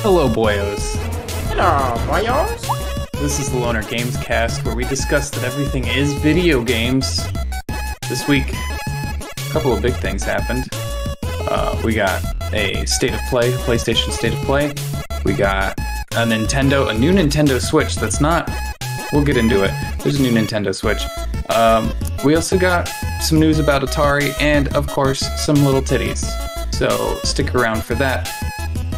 Hello, boyos. Hello, boyos. This is the Loner Games Cast, where we discuss that everything is video games. This week, a couple of big things happened. We got a State of Play, PlayStation State of Play. We got a new Nintendo Switch that's not... We'll get into it. There's a new Nintendo Switch. We also got some news about Atari and, of course, some little titties. So stick around for that.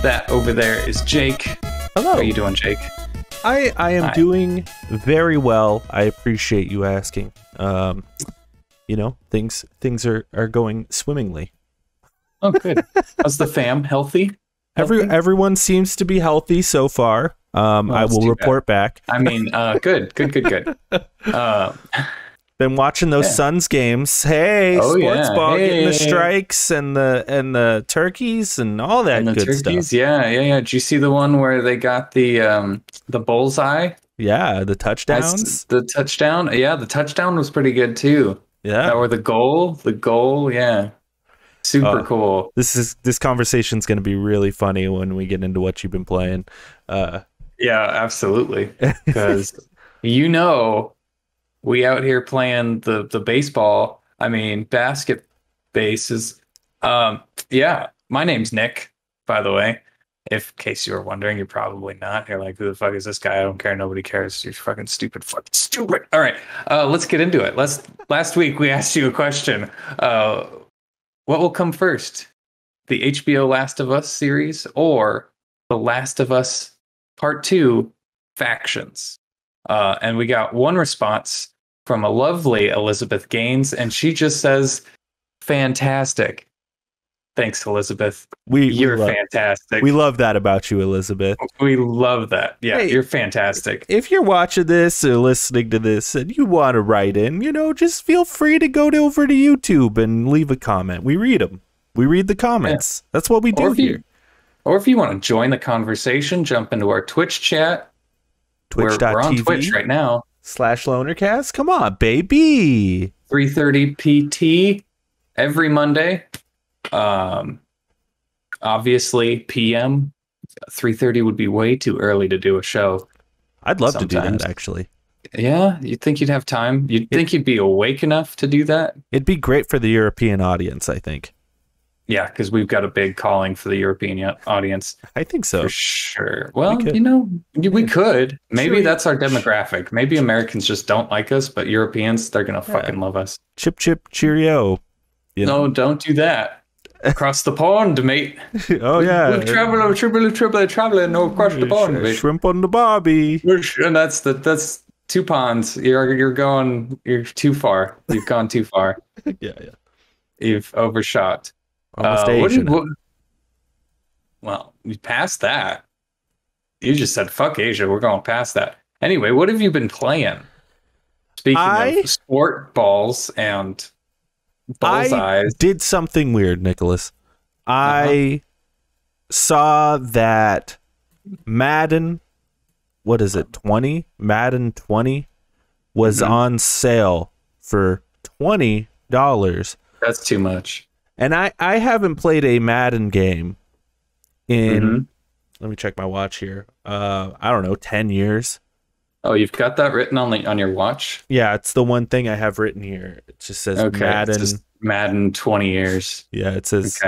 That over there is Jake. Hello. How are you doing, Jake? I am Hi. doing very well. I appreciate you asking. Things are going swimmingly. Oh, good. How's the fam? Healthy? Everyone seems to be healthy so far. I will report back. I mean, good. Been watching those Suns games. Hey, sports ball getting the strikes and the turkeys and all that good turkeys, stuff. Yeah. Did you see the one where they got the bullseye? Yeah, the touchdowns. The touchdown. Yeah, the touchdown was pretty good too. Yeah. Or the goal. Yeah. Super cool. This conversation's going to be really funny when we get into what you've been playing. Yeah, absolutely. Because we out here playing the baseball. I mean, basket bases. Yeah, my name's Nick, by the way. If in case you were wondering, you're probably not. You're like, who the fuck is this guy? I don't care. Nobody cares. You're fucking stupid. All right, let's get into it. Last week we asked you a question. What will come first? The HBO Last of Us series or The Last of Us Part 2 Factions? And we got one response from a lovely Elizabeth Gaines, and she just says, fantastic. Thanks, Elizabeth. You're fantastic. We love that about you, Elizabeth. We love that. Yeah, hey, you're fantastic. If you're watching this or listening to this and you want to write in, just feel free to go over to YouTube and leave a comment. We read them. We read the comments. Yeah. That's what we do here. Or if you want to join the conversation, jump into our Twitch chat. Twitch.tv. We're on Twitch right now. /Lonercast. Come on, baby. 3:30 PT every Monday. Obviously PM. 3:30 would be way too early to do a show. I'd love to do that, actually. Yeah, you think you'd have time? You'd think you'd be awake enough to do that? It'd be great for the European audience, I think. Yeah, because we've got a big calling for the European audience. I think so. For sure. Well, we could. Maybe that's our demographic. Maybe Americans just don't like us, but Europeans, they're going to fucking love us. Chip, chip, cheerio. No, don't do that. Across the pond, mate. Oh, yeah. We'll traveling across the pond, mate. Shrimp on the barbie. And that's 2 ponds. You're too far. You've gone too far. Yeah. You've overshot. Almost Asian. Well, we passed that. You just said, fuck Asia. We're going past that. Anyway, what have you been playing? Speaking of sport balls and bullseyes. I did something weird, Nicholas. I saw that Madden, what is it, 20? Madden 20 was on sale for $20. That's too much. And I haven't played a Madden game in, let me check my watch here. I don't know, 10 years. Oh, you've got that written on your watch? Yeah, it's the one thing I have written here. It just says Madden. It's just Madden 20 years. Yeah, it says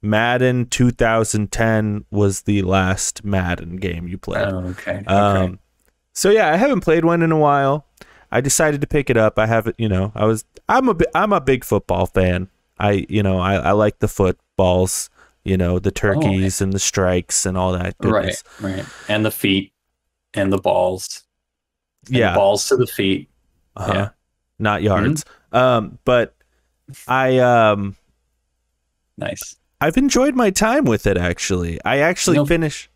Madden 2010 was the last Madden game you played. Oh, okay. So yeah, I haven't played one in a while. I decided to pick it up. I have it, I'm a big football fan. I like the footballs, the turkeys and the strikes and all that goodness. Right. And the feet and the balls. And the balls to the feet. Yeah. Not yards. But I nice. I've enjoyed my time with it, actually. I finished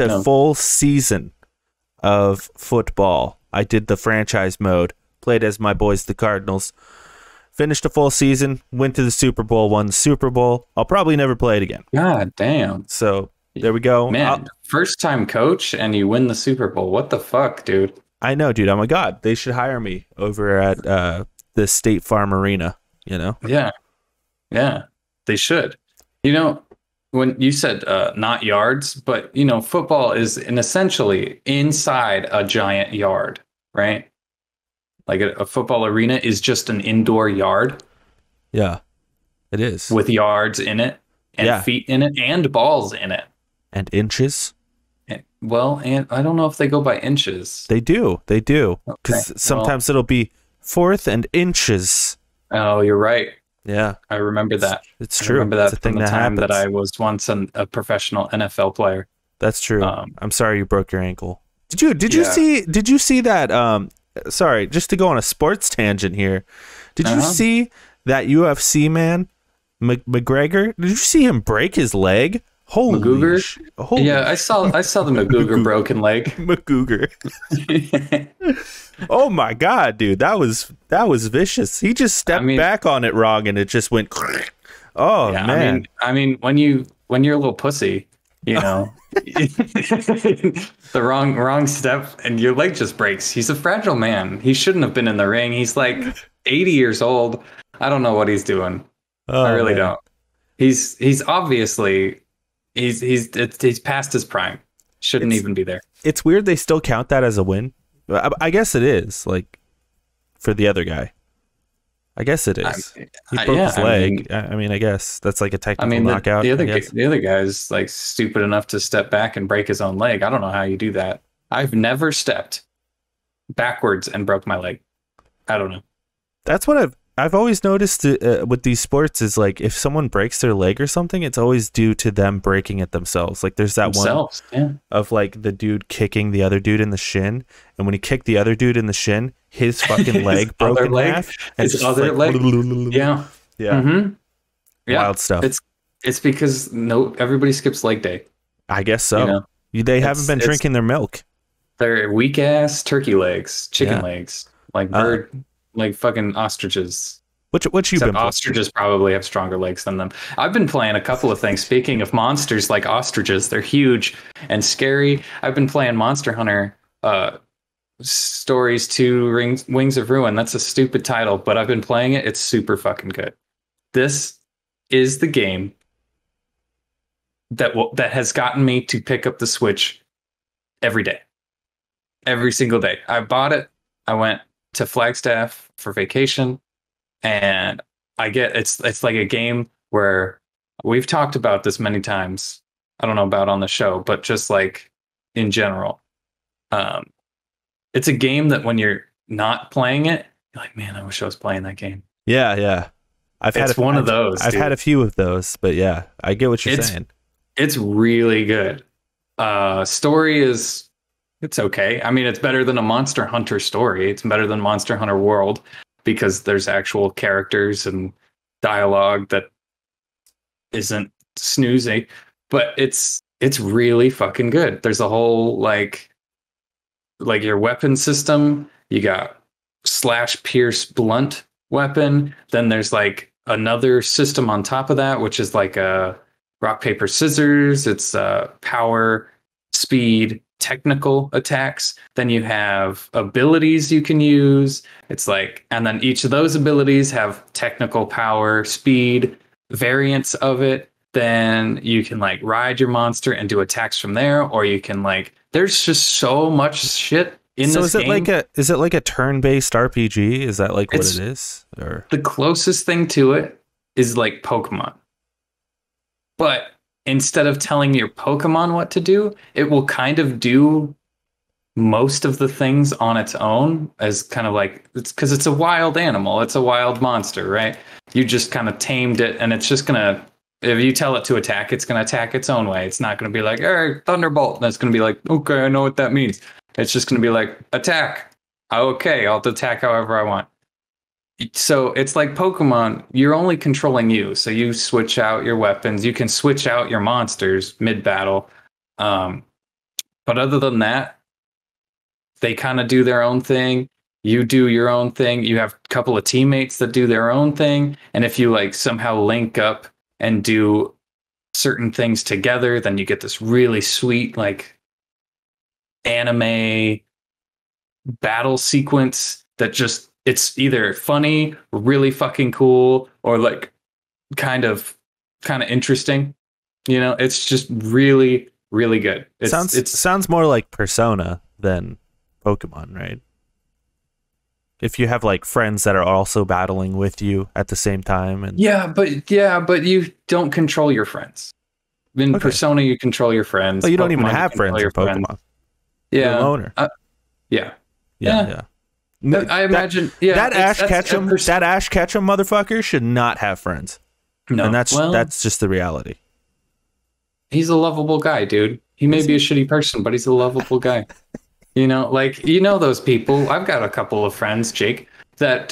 a full season of football. I did the franchise mode, played as my boys, the Cardinals. Finished a full season, went to the Super Bowl, won the Super Bowl. I'll probably never play it again. God damn. So there we go. Man, first time coach and you win the Super Bowl. What the fuck, dude? I know, dude. Oh my God. They should hire me over at the State Farm Arena, Yeah. They should. when you said not yards, but football is essentially inside a giant yard, right? Like a football arena is just an indoor yard. Yeah, it is. With yards in it and feet in it and balls in it. And inches. And I don't know if they go by inches. They do. Because sometimes it'll be 4th and inches. Oh, you're right. Yeah. I remember that. It's true. I remember that it's a thing from the that time happens. that I was once a professional NFL player. That's true. I'm sorry you broke your ankle. Did you see that sorry, just to go on a sports tangent here. Did you see that UFC man McGregor? Did you see him break his leg? Holy McGuger? Yeah, I saw the McGuger broken leg. McGuger. Oh my god, dude, that was vicious. He just stepped back on it wrong and it just went. Oh yeah, man. I mean, when you're a little pussy, the wrong step and your leg just breaks. He's a fragile man. He shouldn't have been in the ring. He's like 80 years old. I don't know what he's doing. I really don't. He's obviously he's past his prime. Shouldn't even be there. It's weird they still count that as a win. I guess it is, like, for the other guy. I guess it is. He broke his leg. I guess that's like a technical knockout. The other guy's like stupid enough to step back and break his own leg. I don't know how you do that. I've never stepped backwards and broke my leg. I don't know. That's what I've always noticed with these sports is, like, if someone breaks their leg or something, it's always due to them breaking it themselves. Like, there's that one of, like, the dude kicking the other dude in the shin, and when he kicked the other dude in the shin, his fucking leg broke in half. And his other leg. Yeah. Mm-hmm. Wild stuff. It's because everybody skips leg day. I guess so. They haven't been drinking their milk. They're weak ass turkey legs, chicken legs, like bird. Like fucking ostriches. What you been playing? Ostriches probably have stronger legs than them. I've been playing a couple of things. Speaking of monsters like ostriches, they're huge and scary. I've been playing Monster Hunter Stories 2 Wings of Ruin. That's a stupid title, but I've been playing it. It's super fucking good. This is the game that has gotten me to pick up the Switch every day. Every single day. I bought it. I went to Flagstaff for vacation, and it's like a game where we've talked about this many times. I don't know about on the show, but just like in general, it's a game that when you're not playing it, you're like, man, I wish I was playing that game. Yeah. I've had one of those. I've had a few of those, but yeah, I get what you're saying. It's really good. Story is. It's okay. I mean, it's better than a Monster Hunter story. It's better than Monster Hunter World because there's actual characters and dialogue that isn't snoozy, but it's really fucking good. There's a whole like your weapon system. You got slash, pierce, blunt weapon. Then there's like another system on top of that, which is like a rock, paper, scissors. It's power, speed, technical attacks. Then you have abilities you can use. It's like, and then each of those abilities have technical, power, speed variants of it. Then you can like ride your monster and do attacks from there, or you can like, there's just so much shit in this game. Is it like a turn-based RPG? Is that like what it is? Or the closest thing to it is like Pokemon. But instead of telling your Pokemon what to do, it will kind of do most of the things on its own, as kind of like, it's because it's a wild animal. It's a wild monster, right? You just kind of tamed it, and it's just going to, if you tell it to attack, it's going to attack its own way. It's not going to be like, hey, Thunderbolt. And it's going to be like, okay, I know what that means. It's just going to be like, attack. Okay, I'll attack however I want. So it's like Pokemon, you're only controlling you. So you switch out your weapons. You can switch out your monsters mid-battle. But other than that, they kind of do their own thing. You do your own thing. You have a couple of teammates that do their own thing. And if you like somehow link up and do certain things together, then you get this really sweet like anime battle sequence that just, it's either funny, really fucking cool, or like kind of interesting. You know, it's just really, really good. Sounds more like Persona than Pokemon, right? If you have like friends that are also battling with you at the same time, and but you don't control your friends. In Persona, you control your friends. Well, you don't even have friends in Pokemon. Yeah, you're a loner. Yeah. I imagine. That Ash Ketchum motherfucker should not have friends. No, and that's just the reality. He's a lovable guy, dude. He may be a shitty person, but he's a lovable guy. You know, like, you know, those people. I've got a couple of friends, Jake, that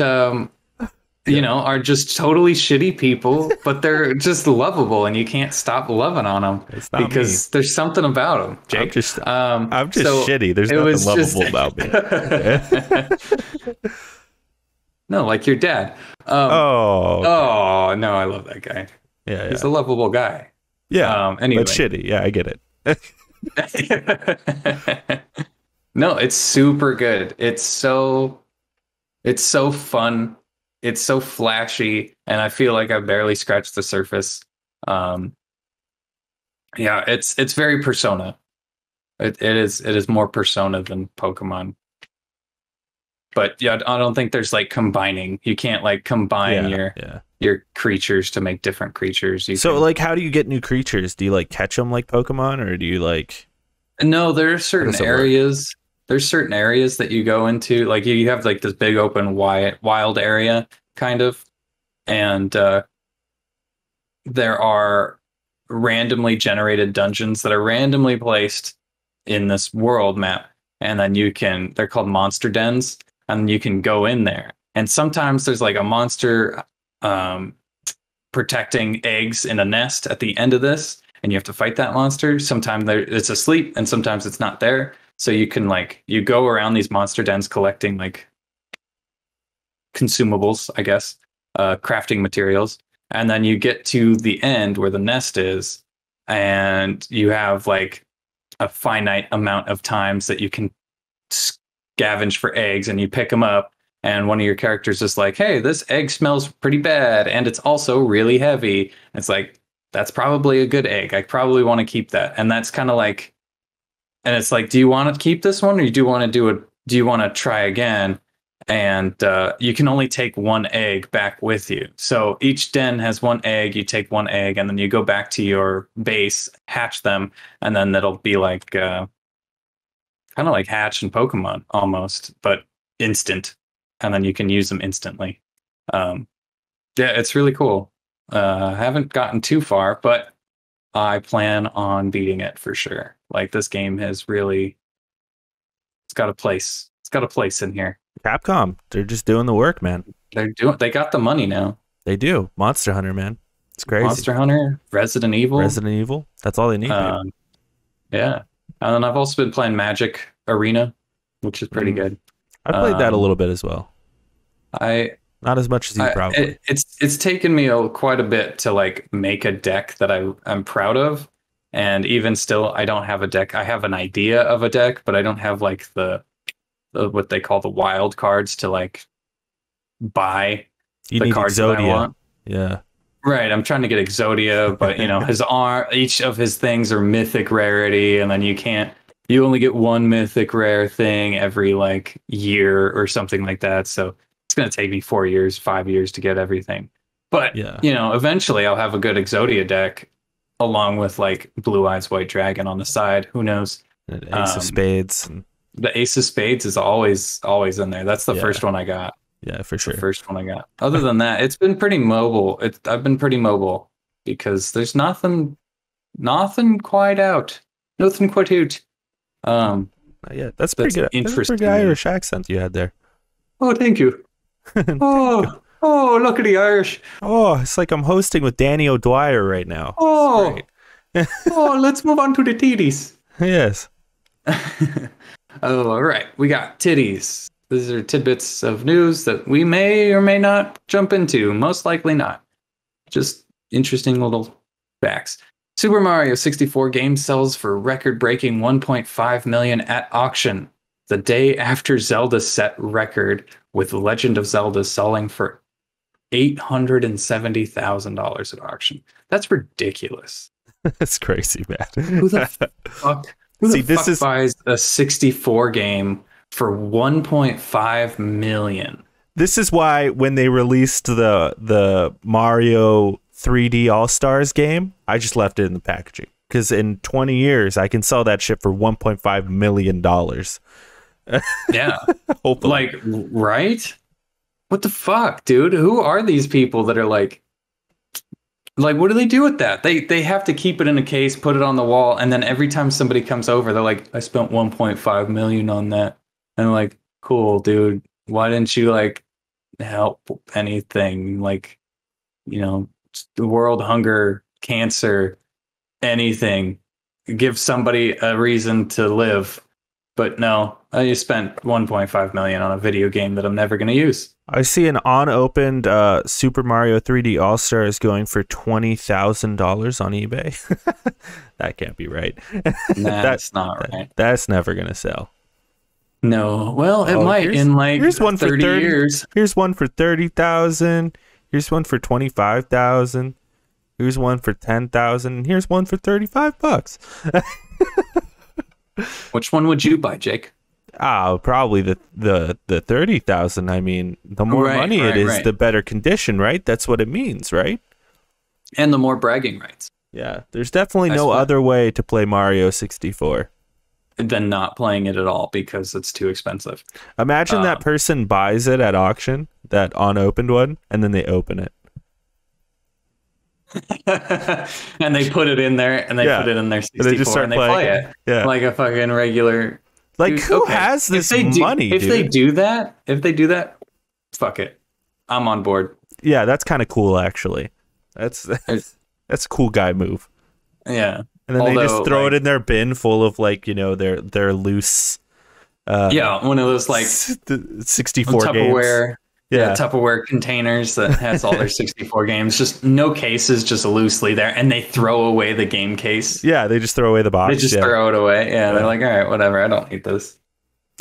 you know, are just totally shitty people, but they're just lovable, and you can't stop loving on them because there's something about them, Jake. I'm just shitty. There's nothing lovable about me. No, like your dad. Oh, no, I love that guy. Yeah, he's a lovable guy. Yeah, anyway. But shitty. Yeah, I get it. No, it's super good. It's so fun. It's so flashy, and I feel like I've barely scratched the surface. Yeah, it's very Persona. It is more Persona than Pokemon. But yeah, I don't think there's like combining. You can't like combine your creatures to make different creatures. Like, how do you get new creatures? Do you like catch them like Pokemon, or do you like? No, there are certain areas. There's certain areas that you go into, like you have like this big open wild area kind of, and there are randomly generated dungeons that are randomly placed in this world map, and then they're called monster dens, and you can go in there, and sometimes there's like a monster protecting eggs in a nest at the end of this, and you have to fight that monster. Sometimes it's asleep, and sometimes it's not there. So you can you go around these monster dens collecting like consumables, I guess, crafting materials. And then you get to the end where the nest is, and you have like a finite amount of times that you can scavenge for eggs, and you pick them up. And one of your characters is like, hey, this egg smells pretty bad, and it's also really heavy. And it's like, that's probably a good egg. I probably want to keep that. And that's kind of like, and it's like, do you want to keep this one, or do you want to try again? And you can only take one egg back with you. So each den has one egg. You take one egg, and then you go back to your base, hatch them, and then that'll be like kind of like hatch in Pokemon almost, but instant. And then you can use them instantly. Yeah, it's really cool. I haven't gotten too far, but I plan on beating it for sure. Like, this game has really, it's got a place. It's got a place in here. Capcom, they're just doing the work, man. They got the money now. They do. Monster Hunter, man. It's crazy. Monster Hunter, Resident Evil. That's all they need. Yeah. And then I've also been playing Magic Arena, which is pretty good. I played that a little bit as well. Not as much as you probably. It's taken me quite a bit to like make a deck that I'm proud of, and even still, I don't have a deck. I have an idea of a deck, but I don't have like the what they call the wild cards to like buy the cards that I want. Yeah, right. I'm trying to get Exodia, but you know, each of his things are mythic rarity, and then you only get one mythic rare thing every like year or something like that. So it's going to take me 4 years, 5 years to get everything. But, you know, eventually I'll have a good Exodia deck along with like Blue Eyes White Dragon on the side. Who knows? And Ace of Spades. The Ace of Spades is always in there. That's the first one I got. Yeah, for sure. The first one I got. Other than that, it's been pretty mobile. I've been pretty mobile because there's nothing quite out. Nothing quite out. Yeah, that's pretty good. Interesting. That's a pretty good Irish accent you had there. Oh, thank you. Oh, look at the Irish. Oh, it's like I'm hosting with Danny O'Dwyer right now. Oh, oh, let's move on to the titties. Yes. Oh, all right. We got titties. These are tidbits of news that we may or may not jump into. Most likely not. Just interesting little facts. Super Mario 64 game sells for record-breaking 1.5 million at auction, the day after Zelda set record, with The Legend of Zelda selling for $870,000 at auction. That's ridiculous. That's crazy, man. Who the fuck? Who See, the fuck buys a 64 game for 1.5 million? This is why when they released the Mario 3D All-Stars game, I just left it in the packaging. Because in 20 years, I can sell that shit for $1.5 million. Yeah. Hopefully. Like, right? What the fuck, dude? Who are these people that are like, what do they do with that? They have to keep it in a case, put it on the wall, and then every time somebody comes over, they're like, I spent 1.5 million on that. And I'm like, cool, dude. Why didn't you like help anything? Like, you know, the world hunger, cancer, anything. Give somebody a reason to live. But no, I just spent 1.5 million on a video game that I'm never going to use. I see an unopened Super Mario 3D All-Stars going for $20,000 on eBay. That can't be right. Nah, that's not right. That's never going to sell. No. Well, it might in like here's one 30 for 30 years. Here's one for 30,000. Here's one for 25,000. Here's one for 10,000. And here's one for $35. Which one would you buy, Jake? Probably the 30,000. I mean, the more money it is, the better condition, right? That's what it means, right? And the more bragging rights. Yeah, there's definitely no other way to play Mario 64 than not playing it at all because it's too expensive. Imagine that person buys it at auction, that unopened one, and then they open it. And they put it in there, and they put it in their 64, and they play it like a fucking regular. Like, who has this money? If they do that, fuck it, I'm on board. Yeah, that's kind of cool, actually. That's a cool guy move. Yeah, and then they just throw it in their bin full of their loose. One of those 64 Tupperware. games. Tupperware containers that has all their 64 games, just no cases, just loosely there, and they throw away the game case. Yeah, they just throw away the box. They just throw it away. Yeah, they're like, all right, whatever. I don't need this.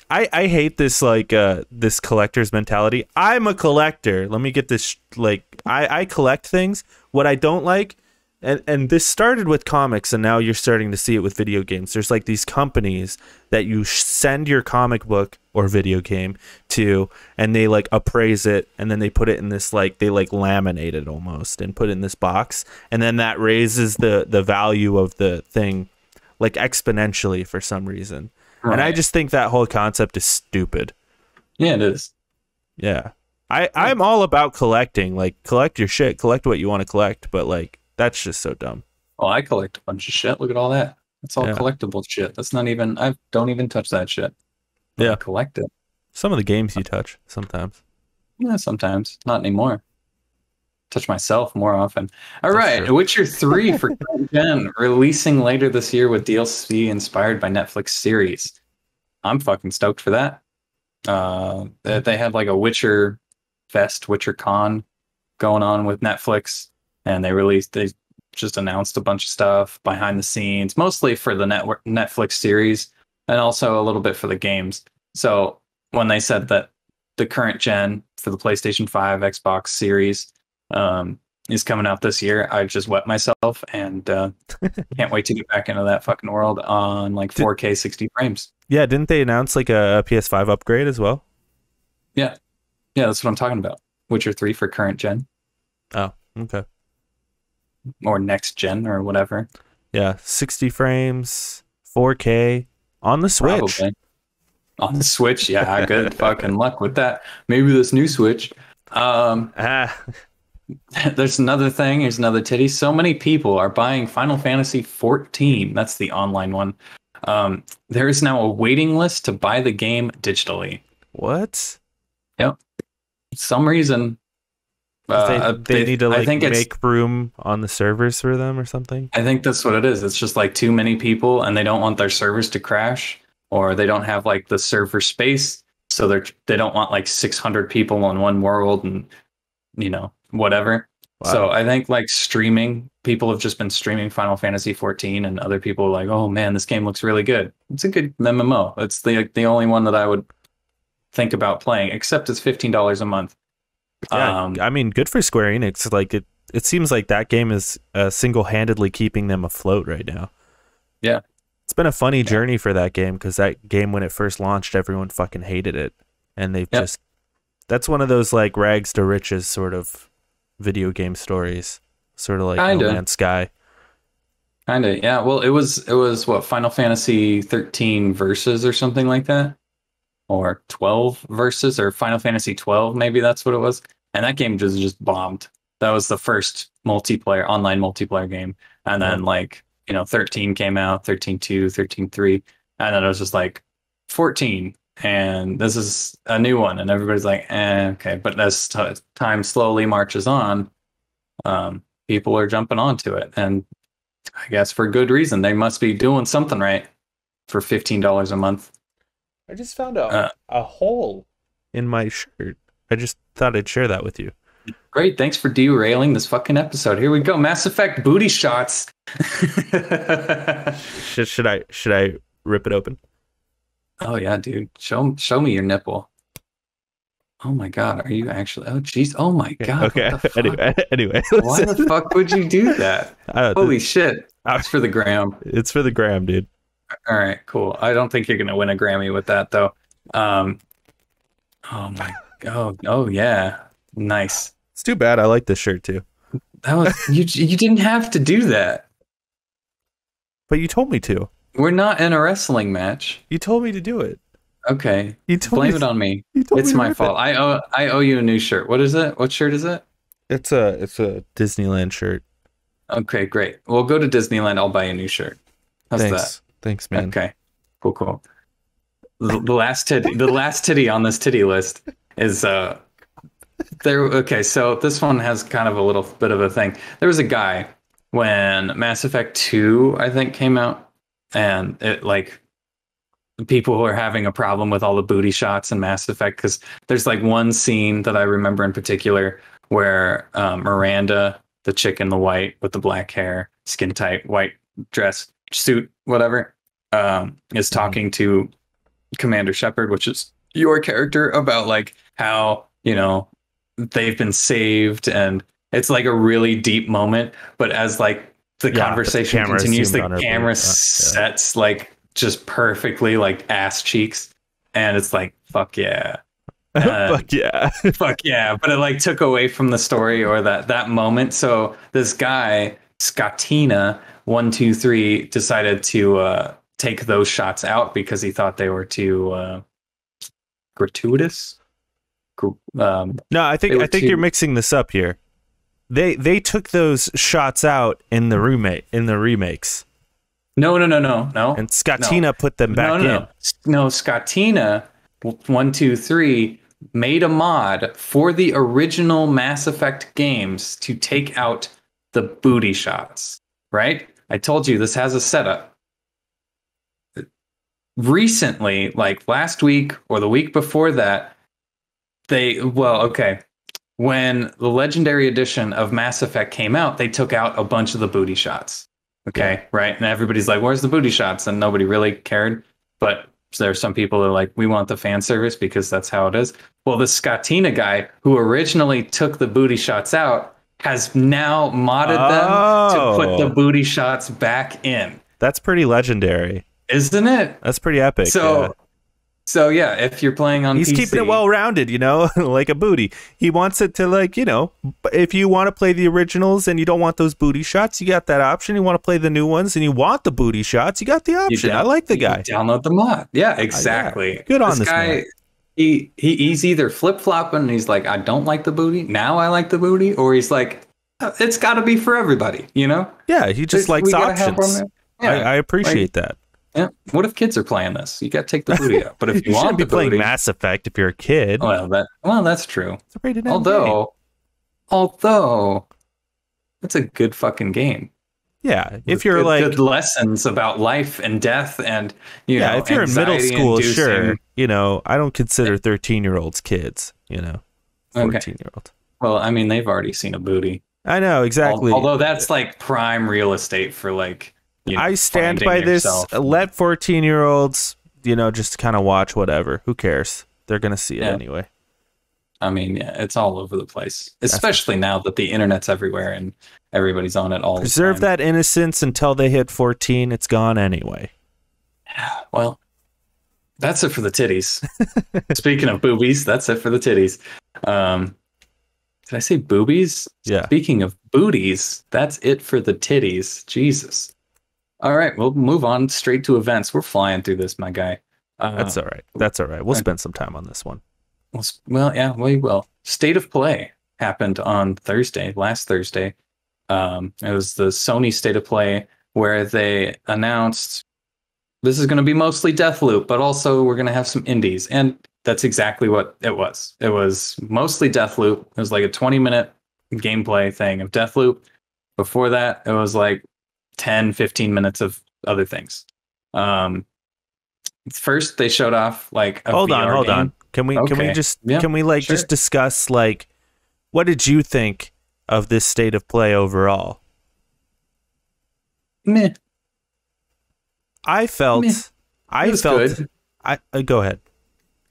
I hate this this collector's mentality. I'm a collector. Let me get this. I collect things. What I don't like. And this started with comics, and now you're starting to see it with video games. There's these companies that you send your comic book or video game to, and they appraise it, and then they put it in this they laminate it almost and put it in this box, and then that raises the value of the thing exponentially for some reason. Right. And I just think that whole concept is stupid. Yeah, it is. Yeah, I'm all about collecting. Collect your shit, collect what you want to collect, but that's just so dumb. Oh, I collect a bunch of shit. Look at all that. That's all collectible shit. That's not even. I don't even touch that shit. But I collect it. Some of the games you touch sometimes. Yeah, sometimes. Not anymore. Touch myself more often. All right, Witcher 3 for current gen, releasing later this year with DLC inspired by Netflix series. I'm fucking stoked for that. They had a Witcher Fest, Witcher Con going on with Netflix. And they just announced a bunch of stuff behind the scenes, mostly for the Netflix series and also a little bit for the games. So when they said that the current gen for the PlayStation 5, Xbox Series is coming out this year, I just wet myself and can't wait to get back into that fucking world on 4K 60 frames. Yeah, didn't they announce a PS5 upgrade as well? Yeah, that's what I'm talking about. Witcher 3 for current gen. Oh, okay. Or next gen or whatever. Yeah, 60 frames, 4K on the Switch. Probably. On the Switch, yeah, good fucking luck with that. Maybe this new Switch. There's another thing. Here's another titty. So many people are buying Final Fantasy 14. That's the online one. There is now a waiting list to buy the game digitally. What? Yep. Some reason. They need to make room on the servers for them or something. I think that's what it is. It's just too many people, and they don't want their servers to crash, or they don't have the server space, so they don't want 600 people on one world, and whatever. Wow. So I think streaming, people have just been streaming Final Fantasy 14, and other people are oh man, this game looks really good. It's a good MMO. It's the only one that I would think about playing, except it's $15 a month. Yeah, I mean, good for Square Enix. it seems like that game is single-handedly keeping them afloat right now. Yeah. It's been a funny journey for that game, because that game, when it first launched, everyone fucking hated it. And they've just... That's one of those, like, rags to riches sort of video game stories. Sort of like No Man's Sky. Kinda, yeah. Well, it was what, Final Fantasy 13 Versus or something like that? Or 12 Versus, or Final Fantasy 12, maybe that's what it was. And that game just bombed. That was the first online multiplayer game. And then, 13 came out, 13.2, 13.3, and then it was just like 14, and this is a new one, and everybody's like, okay. But as time slowly marches on, people are jumping onto it, and I guess for good reason. They must be doing something right for $15 a month. I just found a hole in my shirt. I just thought I'd share that with you. Great, thanks for derailing this fucking episode. Here we go. Mass Effect booty shots. Should I rip it open? Oh yeah, dude. Show me your nipple. Oh my god, are you actually? Oh jeez. Oh my god. Okay. What the fuck? Anyway. Why the fuck would you do that? Holy shit. It's for the gram. It's for the gram, dude. All right, cool. I don't think you're gonna win a Grammy with that though. Oh my. Oh yeah. Nice. It's too bad. I like this shirt too. That was you didn't have to do that. But you told me to. We're not in a wrestling match. You told me to do it. Okay. Blame it on me. It's my fault. I owe you a new shirt. What is it? What shirt is it? It's a Disneyland shirt. Okay, great. We'll go to Disneyland. I'll buy you a new shirt. How's that? Thanks, man. Okay. Cool. The last titty on this titty list is there. Okay, so this one has kind of a little bit of a thing. There was a guy when Mass Effect 2, I think, came out, and it people who are having a problem with all the booty shots in Mass Effect, because there's like one scene that I remember in particular where Miranda, the chick in the white with the black hair, skin tight white dress suit, whatever, is talking to Commander Shepard, which is your character, about like how, they've been saved, and it's like a really deep moment. But as like the conversation continues, the camera sets like just perfectly, like ass cheeks, and it's like fuck yeah. Fuck yeah. Fuck yeah. But it like took away from the story or that moment. So this guy, Scottina123, decided to take those shots out because he thought they were too gratuitous. No, I think you're mixing this up here. They took those shots out in the remakes. No. And Scottina put them back in. No, Scottina123 made a mod for the original Mass Effect games to take out the booty shots, right? I told you this has a setup. Recently, like last week or the week before that, when the Legendary Edition of Mass Effect came out, they took out a bunch of the booty shots. Okay, right? And everybody's like, where's the booty shots? And nobody really cared. But there are some people that are like, we want the fan service because that's how it is. Well, the Scottina guy who originally took the booty shots out has now modded them to put the booty shots back in. That's pretty legendary. Isn't it? That's pretty epic. So yeah, if you're playing on He's PC, keeping it well-rounded, like a booty. He wants it to if you want to play the originals and you don't want those booty shots, you got that option. You want to play the new ones and you want the booty shots, you got the option. I like the guy. Download the mod. Yeah, exactly. Good on this guy. Mod. He's either flip-flopping and he's like, I don't like the booty. Now I like the booty. Or he's like, it's got to be for everybody, Yeah, he just likes options. Yeah. I appreciate that. Yeah. What if kids are playing this? You got to take the booty out. But if you want to be playing Mass Effect, if you're a kid, that's true. It's a rated M although, it's a good fucking game. Yeah, if you're good lessons about life and death, and if you're in middle school, sure. I don't consider 13-year-olds kids. 14-year-old. Well, I mean, they've already seen a booty. I know exactly. Although that's like prime real estate for like. I stand by this. Let 14-year-olds, just kind of watch whatever. Who cares? They're gonna see it anyway. I mean, yeah, it's all over the place, especially now that the internet's everywhere and everybody's on it all the time. Preserve that innocence until they hit 14. It's gone anyway. Well, that's it for the titties. Speaking of boobies, that's it for the titties. Did I say boobies? Yeah. Speaking of booties, that's it for the titties. Jesus. All right, we'll move on straight to events. We're flying through this, my guy. That's all right. That's all right. We'll spend some time on this one. Well, yeah, we will. State of Play happened on last Thursday. It was the Sony State of Play where they announced this is going to be mostly Deathloop, but also we're going to have some indies. And that's exactly what it was. It was mostly Deathloop. It was like a 20-minute gameplay thing of Deathloop. Before that, it was like 10, 15 minutes of other things. First, they showed off like a hold VR game. on. Can we just discuss like what did you think of this State of Play overall? Meh. I felt good. Go ahead.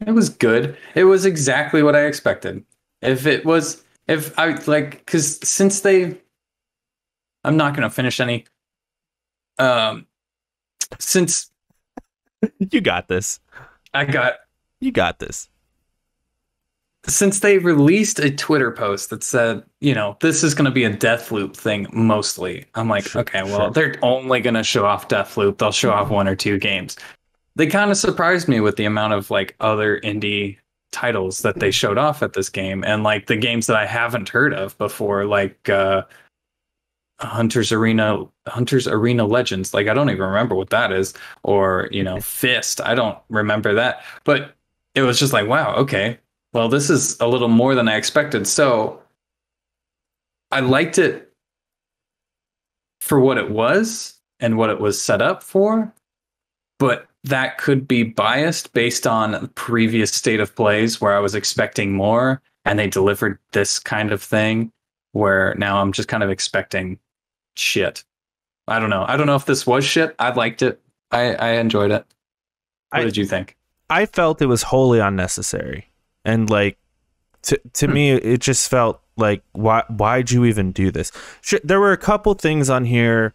It was good. It was exactly what I expected. Because since I'm not going to finish any. Since you got this. You got this. Since they released a Twitter post that said, this is going to be a Deathloop thing mostly. I'm like, they're only going to show off Deathloop. They'll show off one or two games. They kind of surprised me with the amount of like other indie titles that they showed off at this game, and like the games that I haven't heard of before, like Hunter's Arena Legends. Like I don't even remember what that is, or Fist. I don't remember that, but it was just like, wow, okay. Well, this is a little more than I expected. So I liked it for what it was and what it was set up for, but that could be biased based on previous State of Plays where I was expecting more and they delivered this kind of thing where now I'm just kind of expecting shit. I don't know. I don't know if this was shit. I liked it. I enjoyed it. What did you think? I felt it was wholly unnecessary. And like to me, it just felt like why'd you even do this? There were a couple things on here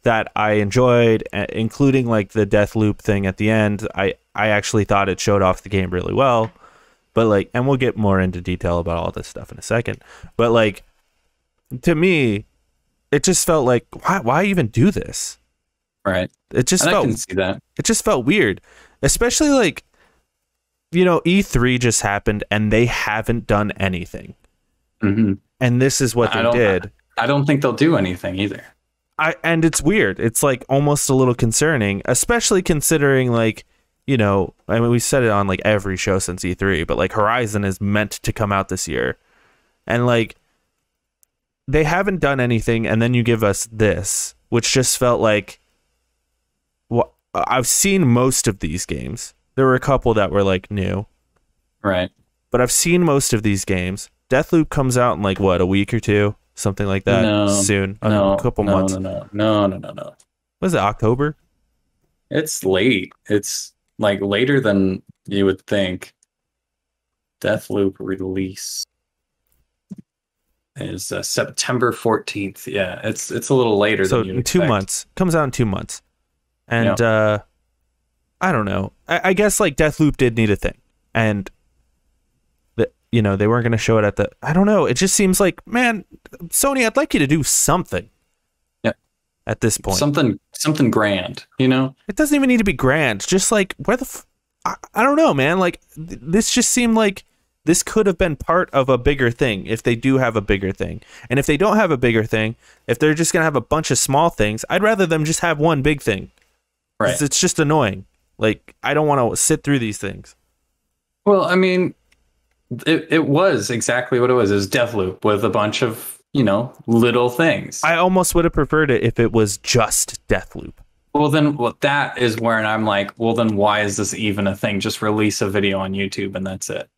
that I enjoyed, including like the Deathloop thing at the end. I actually thought it showed off the game really well, but like, and we'll get more into detail about all this stuff in a second. But like, to me, it just felt like why even do this? Right. It just I can see that. It just felt weird, especially like. E3 just happened and they haven't done anything. Mm-hmm. And this is what they did. I don't think they'll do anything either. And it's weird. It's like almost a little concerning, especially considering like, I mean, we said it on like every show since E3, but like Horizon is meant to come out this year. And like, they haven't done anything. And then you give us this, which just felt like, well, I've seen most of these games. There were a couple that were like new. Right. But I've seen most of these games. Deathloop comes out in like what, a week or two? Something like that. Soon. A couple months. No. Was it October? It's late. It's like later than you would think. Deathloop release is September 14th. Yeah, it's a little later than you would expect. So 2 months. Comes out in 2 months. And I don't know. I guess like Deathloop did need a thing, and they weren't going to show it at the. I don't know. It just seems like, man, Sony, I'd like you to do something. Yeah. At this point, something grand. It doesn't even need to be grand. Just like where the. I don't know, man. Like this just seemed like this could have been part of a bigger thing if they do have a bigger thing, and if they don't have a bigger thing, if they're just going to have a bunch of small things, I'd rather them just have one big thing. Right. It's just annoying. Like, I don't want to sit through these things. Well, I mean, it was exactly what it was. It was Deathloop with a bunch of, little things. I almost would have preferred it if it was just Deathloop. Well, that is where I'm like, well, then why is this even a thing? Just release a video on YouTube and that's it.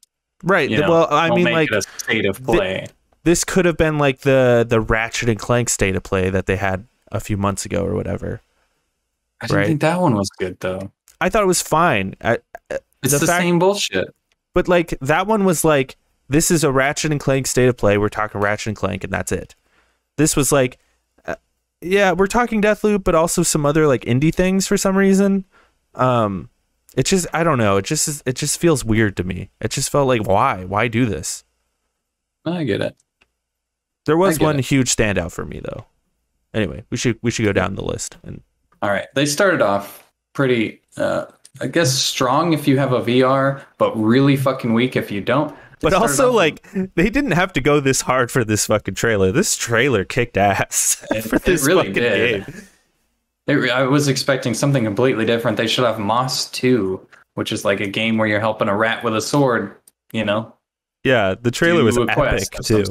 Right. Well, I mean, like, it a State of Play. This could have been like the Ratchet and Clank State of Play that they had a few months ago or whatever. I didn't think that one was good, though. I thought it was fine. It's the same bullshit. But like that one was like this is a Ratchet and Clank State of Play. We're talking Ratchet and Clank, and that's it. This was like, yeah, we're talking Deathloop, but also some other like indie things for some reason. It just, I don't know. It just feels weird to me. It just felt like, why do this? I get it. There was one huge standout for me though. Anyway, we should go down the list. And all right, they started off pretty, I guess, strong if you have a VR, but really fucking weak if you don't. But also, like, they didn't have to go this hard for this fucking trailer. This trailer kicked ass for this really fucking game. I was expecting something completely different. They should have Moss 2, which is like a game where you're helping a rat with a sword, you know? Yeah, the trailer was epic, too.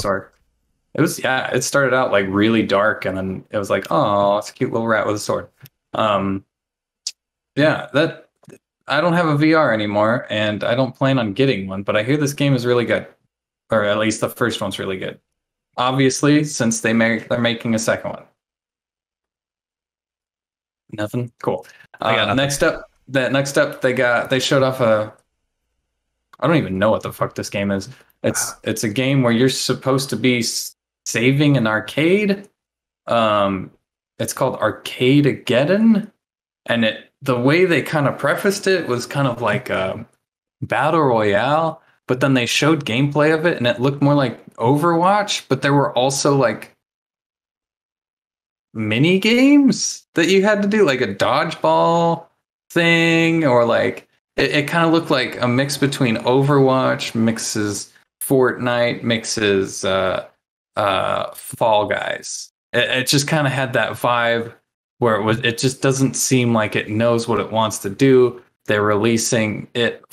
It was, yeah, it started out like really dark, and then it was like, oh, it's a cute little rat with a sword. Yeah, that... I don't have a VR anymore, and I don't plan on getting one, but I hear this game is really good. Or at least the first one's really good. Obviously, since they're making a second one. Nothing? Cool. Nothing. Next up, they showed off I don't even know what the fuck this game is. It's a game where you're supposed to be saving an arcade. It's called Arcade-ageddon, and the way they kind of prefaced it was kind of like a battle royale, but then they showed gameplay of it and it looked more like Overwatch, but there were also like mini games that you had to do, like a dodgeball thing, or like it kind of looked like a mix between Overwatch mixes Fortnite mixes Fall Guys. It just kind of had that vibe where it just doesn't seem like it knows what it wants to do. They're releasing it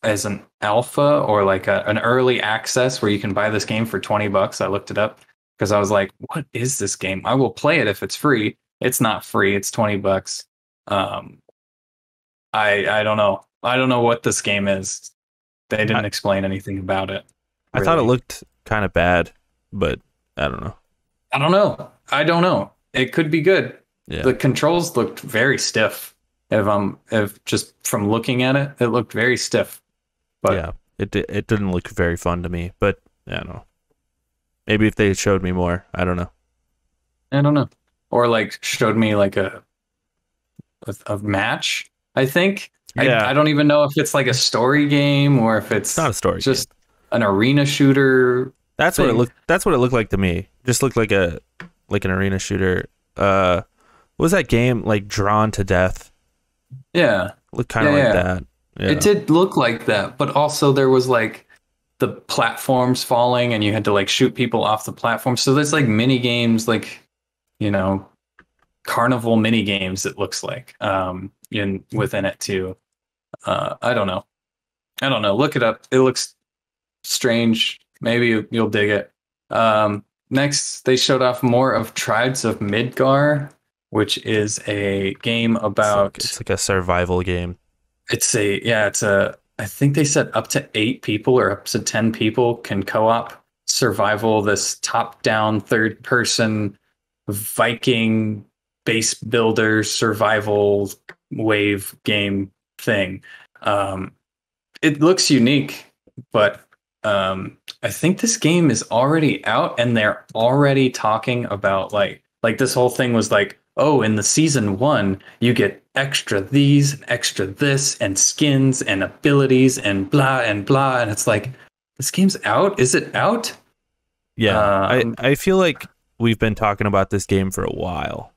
as an alpha or like an early access where you can buy this game for $20. I looked it up because I was like, what is this game? I will play it if it's free. It's not free. It's $20. I don't know. I don't know what this game is. They didn't explain anything about it. Really. I thought it looked kind of bad, but I don't know. I don't know. It could be good. Yeah. The controls looked very stiff. If just from looking at it, it looked very stiff. But yeah, it didn't look very fun to me. But I don't know. Maybe if they showed me more, I don't know. Or like showed me like a match. I think. Yeah. I don't even know if it's like a story game or if it's not a story. Just an arena shooter. That's what it looked. That's what it looked like to me. Just looked like an arena shooter. What was that game like? Drawn to Death. Yeah, looked kind of like that. Yeah. It did look like that, but also there was like the platforms falling, and you had to like shoot people off the platform. So there's like mini games, like carnival mini games. It looks like within it too. I don't know. Look it up. It looks strange. Maybe you'll dig it. Next, they showed off more of Tribes of Midgar, which is a game about... It's like a survival game. I think they said up to 8 people or up to 10 people can co-op survival, this top-down, third-person Viking base builder survival wave game thing. It looks unique, but I think this game is already out, and they're already talking about like this whole thing was like, oh, in the season 1 you get extra these and extra this and skins and abilities and blah and blah, and it's like, this game's out? Is it out? Yeah, I feel like we've been talking about this game for a while.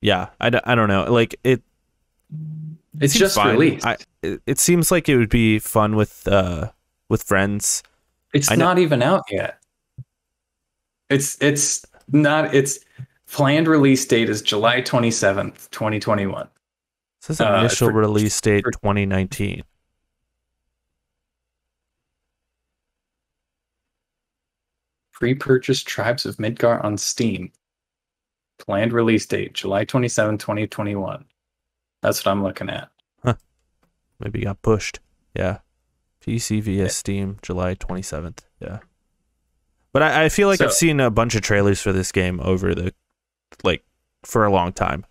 Yeah, I don't know, like it's just fine. Released. It seems like it would be fun with friends. It's not even out yet. It's not. Its planned release date is July 27th, 2021. This is initial release date 2019. Pre-purchase Tribes of Midgar on Steam. Planned release date July 27th, 2021. That's what I'm looking at. Huh. Maybe got pushed. Yeah. PC via Steam, July 27th. Yeah. But I feel like I've seen a bunch of trailers for this game over for a long time.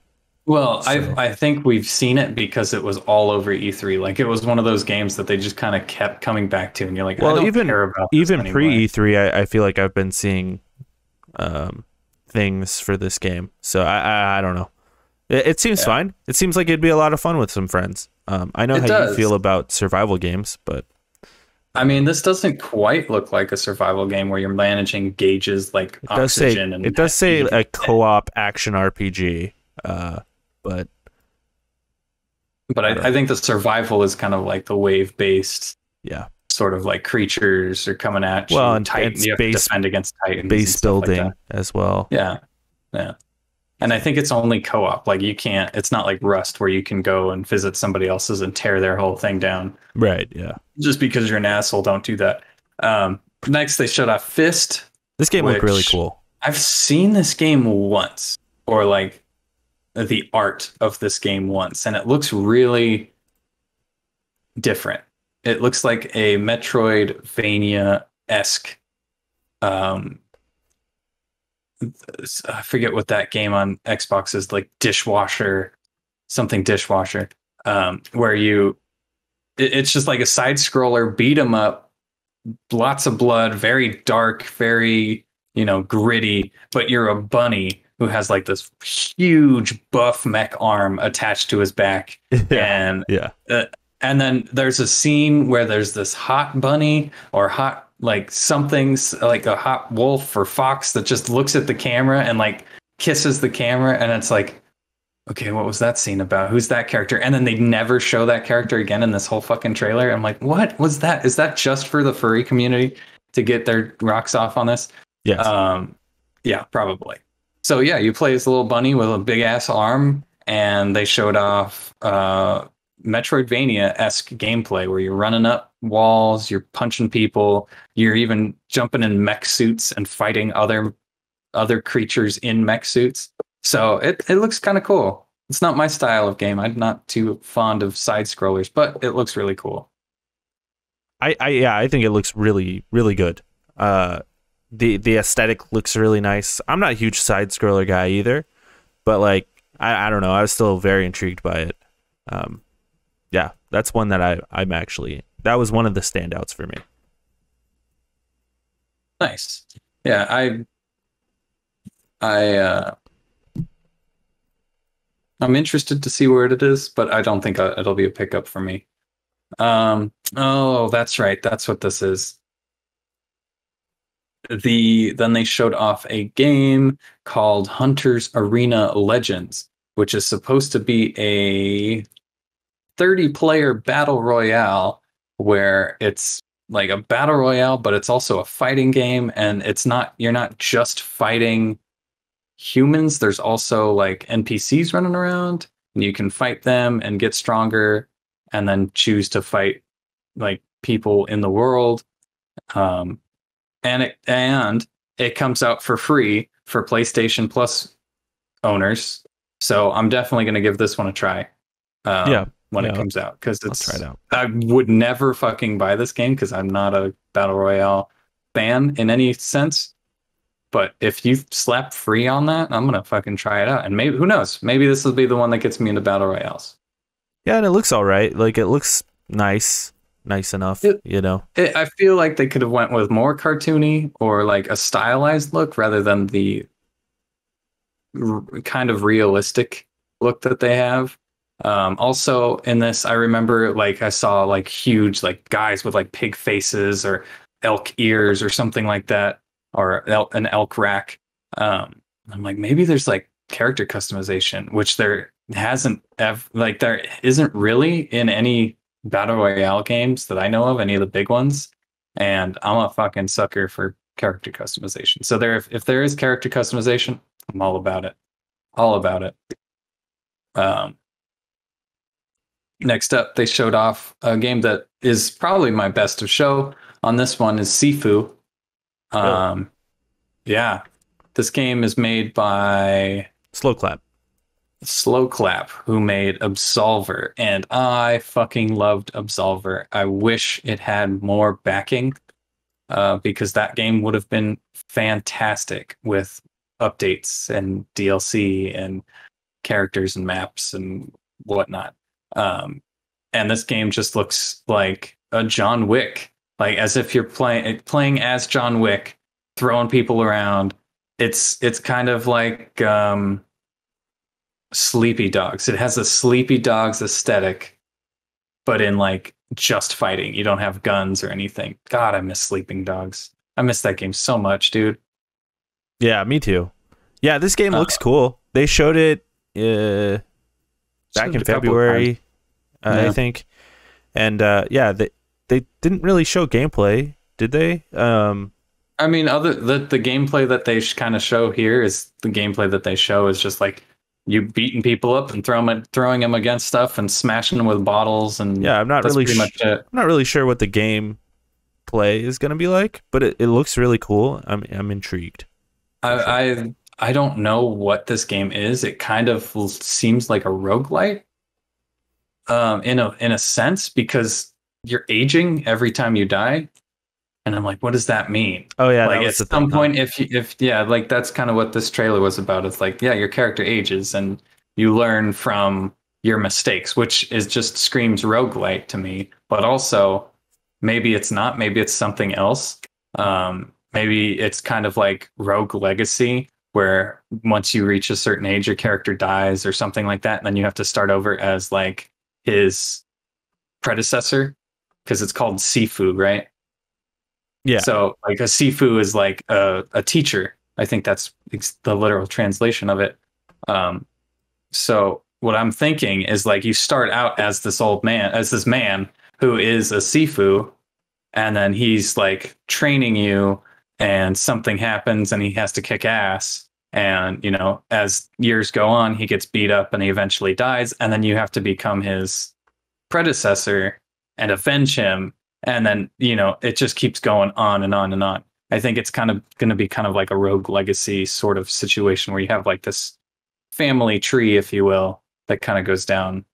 Well, So, I think we've seen it because it was all over E3. Like it was one of those games that they just kind of kept coming back to, and you're like, I well, don't even care about this even anymore. pre E3, I feel like I've been seeing things for this game. So I don't know. It seems Yeah, fine. It seems like it'd be a lot of fun with some friends. I know it how you does. feel about survival games, but I mean, this doesn't quite look like a survival game where you're managing gauges like it does say oxygen and it does say eating. a co-op action RPG. But But I don't I know. think the survival is kind of like the wave-based Yeah. sort of like creatures are coming at Well, you. and Titan, you have to space defend against titans and base stuff like that. building as well. Yeah, yeah. And I think it's only co-op. Like you can't. It's not like Rust where you can go and visit somebody else's and tear their whole thing down. Right. Yeah. Just because you're an asshole, don't do that. Next, they showed off Fist, This game looked really which cool. I've seen this game once, or like the art of this game once, and it looks really different. It looks like a Metroidvania-esque. Um, I forget what that game on Xbox is, like dishwasher, something dishwasher, where it's just like a side scroller beat 'em up, lots of blood, very dark, very, gritty, but you're a bunny who has like this huge buff mech arm attached to his back. Yeah. And Yeah. and then there's a scene where there's this hot bunny or hot like something's like a hot wolf or fox that just looks at the camera and like kisses the camera, and it's like, okay, what was that scene about? Who's that character? And then they never show that character again in this whole fucking trailer. I'm like, what was that? Is that just for the furry community to get their rocks off on this? Yes. Yeah, probably. So yeah, you play as a little bunny with a big ass arm, and they showed off Metroidvania-esque gameplay where you're running up walls, you're punching people, you're even jumping in mech suits and fighting other creatures in mech suits. So it looks kind of cool. It's not my style of game. I'm not too fond of side scrollers, but it looks really cool. I think it looks really, really good. The aesthetic looks really nice. I'm not a huge side scroller guy either, but like I don't know, I was still very intrigued by it. Yeah, that's one that I'm actually, that was one of the standouts for me. Nice. Yeah, I I'm interested to see where it is, but I don't think it'll be a pickup for me. Oh, that's right. That's what this is. Then they showed off a game called Hunter's Arena Legends, which is supposed to be a 30-player battle royale where it's like a battle royale, but it's also a fighting game, and you're not just fighting humans. There's also like NPCs running around, and you can fight them and get stronger, and then choose to fight like people in the world. And it comes out for free for PlayStation Plus owners. So I'm definitely going to give this one a try. When it comes out, because I'll try it out. I would never fucking buy this game because I'm not a battle royale fan in any sense. But if you slap free on that, I'm gonna fucking try it out. And maybe, who knows? Maybe this will be the one that gets me into battle royales. Yeah, and it looks all right. Like it looks nice enough. I feel like they could have went with more cartoony or like a stylized look rather than the kind of realistic look that they have. Also in this, I remember like I saw like huge like guys with like pig faces or elk ears or something like that, or an elk rack. I'm like, maybe there's like character customization, which there there isn't really in any battle royale games that I know of, any of the big ones. And I'm a fucking sucker for character customization. So if there is character customization, I'm all about it. All about it. Next up, they showed off a game that is probably my best of show. On this one is Sifu. Really? Yeah, this game is made by Slow Clap, who made Absolver, and I fucking loved Absolver. I wish it had more backing, because that game would have been fantastic with updates and DLC and characters and maps and whatnot. And this game just looks like a John Wick, like as if you're playing as John Wick, throwing people around. It's kind of like Sleepy Dogs. It has a Sleepy Dogs aesthetic, but in like just fighting. You don't have guns or anything. God, I miss Sleeping Dogs. I miss that game so much, dude. Yeah, me too. Yeah, this game looks cool. They showed it back in February, I think. And yeah, they didn't really show gameplay, did they? I mean, the gameplay that they kind of show here is the gameplay that they show is just like you beating people up and throwing them against stuff and smashing them with bottles. And yeah, I'm not really sure what the game play is going to be like, but it looks really cool. I'm intrigued. I don't know what this game is. It kind of seems like a roguelite, in a sense, because you're aging every time you die. And I'm like, what does that mean? Oh yeah, like at some point, if yeah, like that's kind of what this trailer was about. It's like, yeah, your character ages and you learn from your mistakes, which is just screams roguelite to me. But also, maybe it's not. Maybe it's something else. Maybe it's kind of like Rogue Legacy, where once you reach a certain age, your character dies or something like that, and then you have to start over as like his predecessor, because it's called Sifu, right? Yeah. So like a Sifu is like a teacher. I think that's the literal translation of it. So what I'm thinking is like you start out as this man who is a Sifu, and then he's like training you, and something happens and he has to kick ass. And, you know, as years go on, he gets beat up and he eventually dies. And then you have to become his predecessor and avenge him. And then, you know, it just keeps going on and on and on. I think it's kind of going to be kind of like a Rogue Legacy sort of situation where you have like this family tree, if you will, that kind of goes down.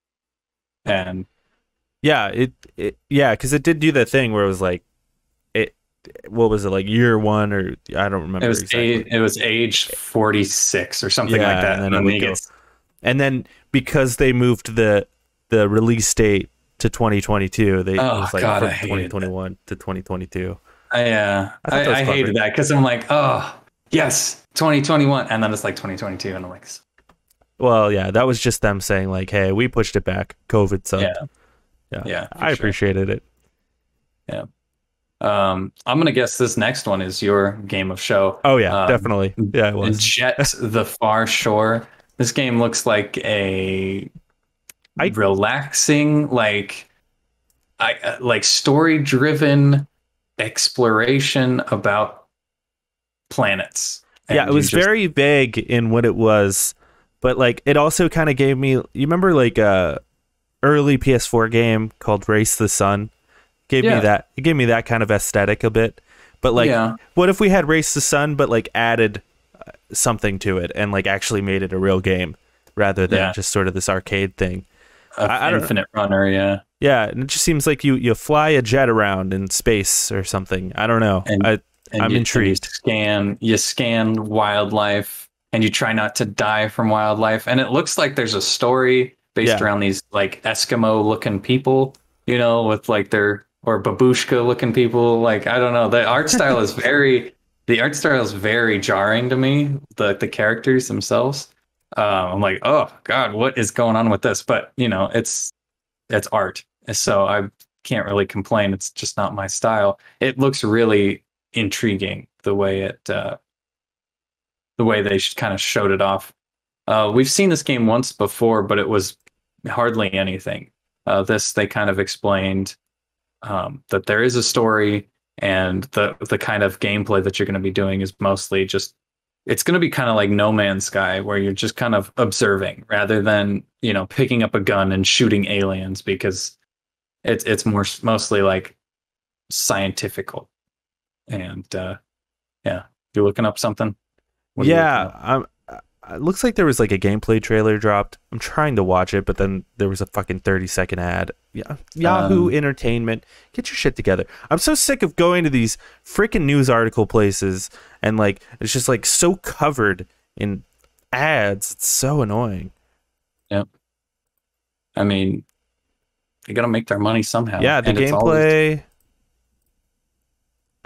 And yeah, yeah, because it did do that thing where it was like, what was it, like year one, or I don't remember. It was age 46 or something like that. And then because they moved the release date to 2022, they it was like from 2021 to 2022. I hated that because I'm like, oh yes, 2021, and then it's like 2022, and I'm like, well, yeah, that was just them saying like, hey, we pushed it back, COVID sucked. Yeah, I appreciated it. Yeah. I'm gonna guess this next one is your game of show. Oh yeah, definitely. Yeah, it was. Jet the Far Shore. This game looks like a relaxing, like story-driven exploration about planets. Yeah, it was very vague in what it was, but like it also kind of gave me. You remember like a early PS4 game called Race the Sun? It gave me that kind of aesthetic a bit. But like, what if we had Race the Sun, but like added something to it and like actually made it a real game rather than just sort of this arcade thing? Infinite runner, yeah, and it just seems like you fly a jet around in space or something. I don't know. I'm intrigued. You scan wildlife, and you try not to die from wildlife, and it looks like there's a story based around these like Eskimo looking people, you know, with like their or babushka looking people. Like, I don't know. The art style is very jarring to me. The characters themselves. I'm like, oh God, what is going on with this? But you know, it's art. So I can't really complain. It's just not my style. It looks really intriguing the way they kind of showed it off. We've seen this game once before, but it was hardly anything. They kind of explained that there is a story, and the kind of gameplay that you're going to be doing is mostly just, it's going to be kind of like No Man's Sky, where you're just kind of observing rather than, you know, picking up a gun and shooting aliens, because it's mostly like scientifical. And you're looking up something. It looks like there was like a gameplay trailer dropped. I'm trying to watch it, but then there was a fucking 30-second ad. Yeah, Yahoo Entertainment, get your shit together. I'm so sick of going to these freaking news article places and like it's just like so covered in ads. It's so annoying. Yep. I mean, they got to make their money somehow. Yeah, the and it's gameplay.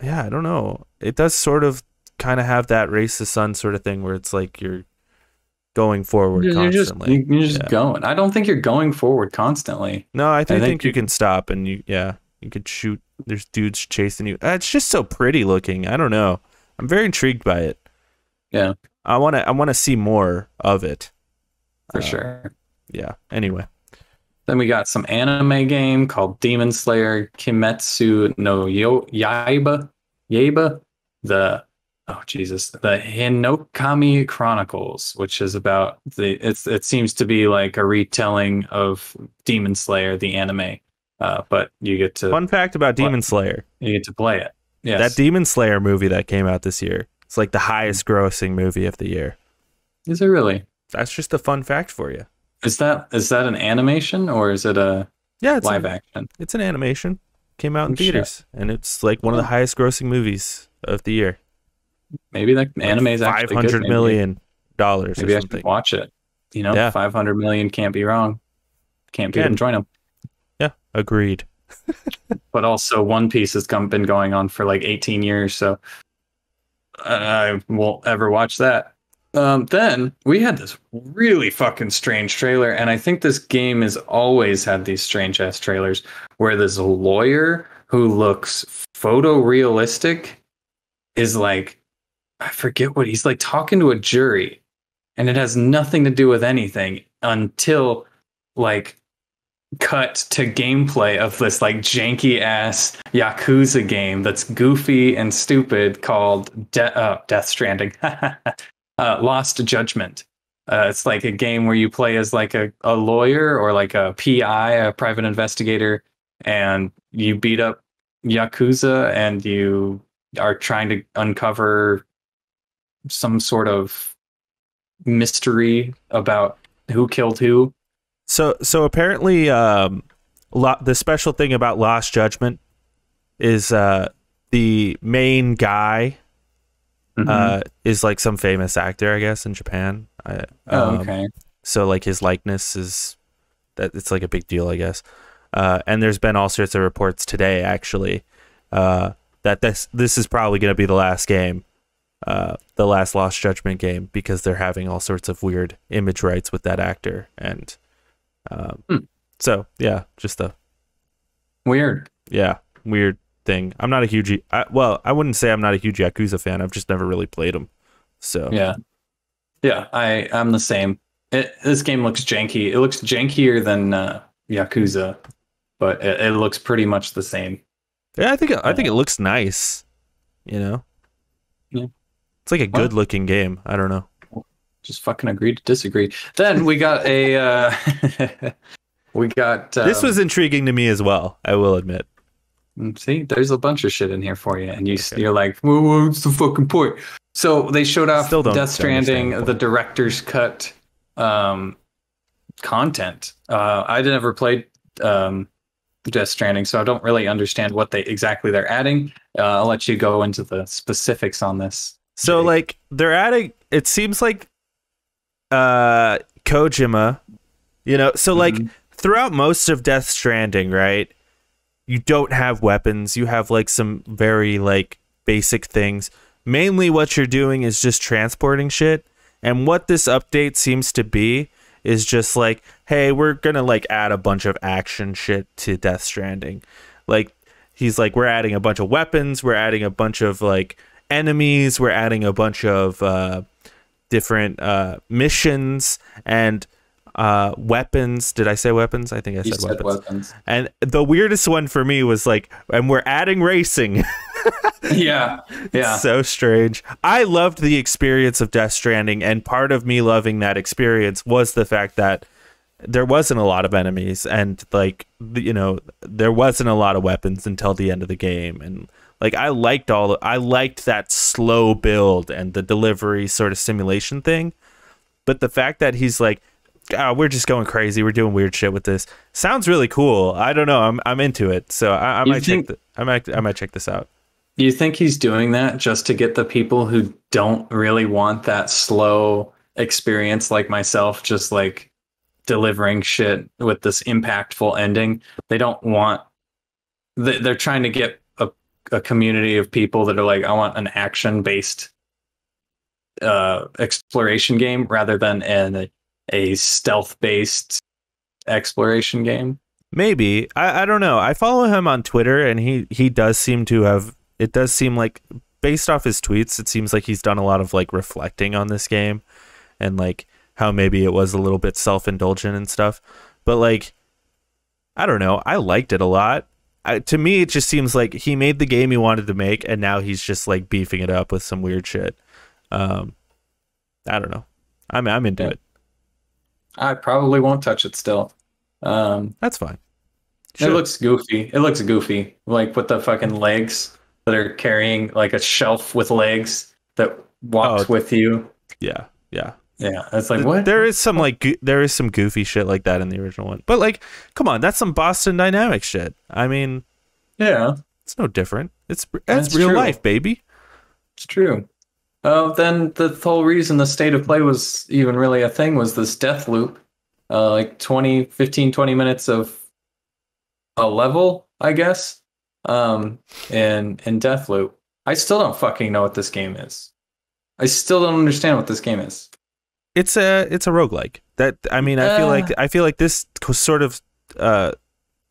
Yeah, I don't know. It does sort of kind of have that race the sun sort of thing where it's like you're going forward constantly. You're just going. I don't think you're going forward constantly. No, I think you can stop and you could shoot. There's dudes chasing you. It's just so pretty looking. I don't know. I'm very intrigued by it. Yeah. I want to see more of it. For sure. Yeah. Anyway. Then we got some anime game called Demon Slayer Kimetsu no Yaiba. The Hinokami Chronicles, which is about it seems to be like a retelling of Demon Slayer, the anime. But you get to fun fact about Demon Slayer. You get to play it. Yes. That Demon Slayer movie that came out this year. It's like the highest grossing movie of the year. Is it really? That's just a fun fact for you. Is that an animation or is it a live action? It's an animation. Came out in theaters, and it's like one of the highest grossing movies of the year. Maybe that anime is actually good. $500 million Maybe or something. I should watch it. You know, 500 million can't be wrong. Can't beat them, join them. Yeah, agreed. But also, One Piece has been going on for like 18 years, so I won't ever watch that. Then we had this really fucking strange trailer, and I think this game has always had these strange ass trailers where this lawyer who looks photorealistic is like, I forget what he's like talking to a jury, and it has nothing to do with anything until like cut to gameplay of this like janky ass Yakuza game that's goofy and stupid called Death Stranding. Lost Judgment. It's like a game where you play as like a lawyer or like a PI, a private investigator, and you beat up Yakuza and you are trying to uncover some sort of mystery about who killed who. So apparently the special thing about Lost Judgment is the main guy is like some famous actor, I guess, in Japan. Okay. So like his likeness is that it's like a big deal, I guess. And there's been all sorts of reports today, actually, that this is probably going to be the last game, the last Lost Judgment game, because they're having all sorts of weird image rights with that actor. And so yeah, just a weird thing. I'm not a huge I wouldn't say I'm not a huge Yakuza fan. I've just never really played them. So yeah, I'm the same. This game looks janky. It looks jankier than Yakuza, but it looks pretty much the same. Yeah, I think it looks nice. You know, it's like a good looking game. I don't know. Just fucking agree to disagree. Then we got this was intriguing to me as well, I will admit. See, there's a bunch of shit in here for you, and you're like, well, what's the fucking point? So they showed off Death Stranding, the director's cut content. I never played Death Stranding, so I don't really understand what they're adding. I'll let you go into the specifics on this. So like they're adding, it seems like Kojima, you know, so like throughout most of Death Stranding, right? You don't have weapons. You have like some very like basic things. Mainly what you're doing is just transporting shit. And what this update seems to be is just like, hey, we're going to like add a bunch of action shit to Death Stranding. Like he's like, we're adding a bunch of weapons. We're adding a bunch of like enemies. We're adding a bunch of different missions and weapons. Did I say weapons? I think I said weapons. And the weirdest one for me was like, and we're adding racing. Yeah. So strange. I loved the experience of Death Stranding, and part of me loving that experience was the fact that there wasn't a lot of enemies, and like, you know, there wasn't a lot of weapons until the end of the game. And like, I liked that slow build and the delivery sort of simulation thing. But the fact that he's like, we're just going crazy, we're doing weird shit with this, sounds really cool. I don't know, I'm into it, so I might check this out. You think he's doing that just to get the people who don't really want that slow experience like myself, just like delivering shit with this impactful ending. They don't want. They're trying to get a community of people that are like, I want an action-based exploration game rather than a stealth-based exploration game. Maybe. I don't know. I follow him on Twitter, and he does seem to have. It does seem like, based off his tweets, it seems like he's done a lot of like reflecting on this game, and like how maybe it was a little bit self-indulgent and stuff. But like, I don't know. I liked it a lot. To me, it just seems like he made the game he wanted to make, and now he's just like beefing it up with some weird shit. I don't know. I'm into it. I probably won't touch it still. That's fine. Sure. It looks goofy. Like with the fucking legs that are carrying like a shelf with legs that walks with you. Yeah. It's like, what? There is some goofy shit like that in the original one, but like, come on, that's some Boston Dynamics shit. I mean, yeah, it's no different. That's real life, baby. It's true. Then the whole reason the state of play was even really a thing was this death loop. Like 20 minutes of a level, I guess. In death loop. I still don't fucking know what this game is. I still don't understand what this game is. It's a roguelike. That, I mean, I feel like this sort of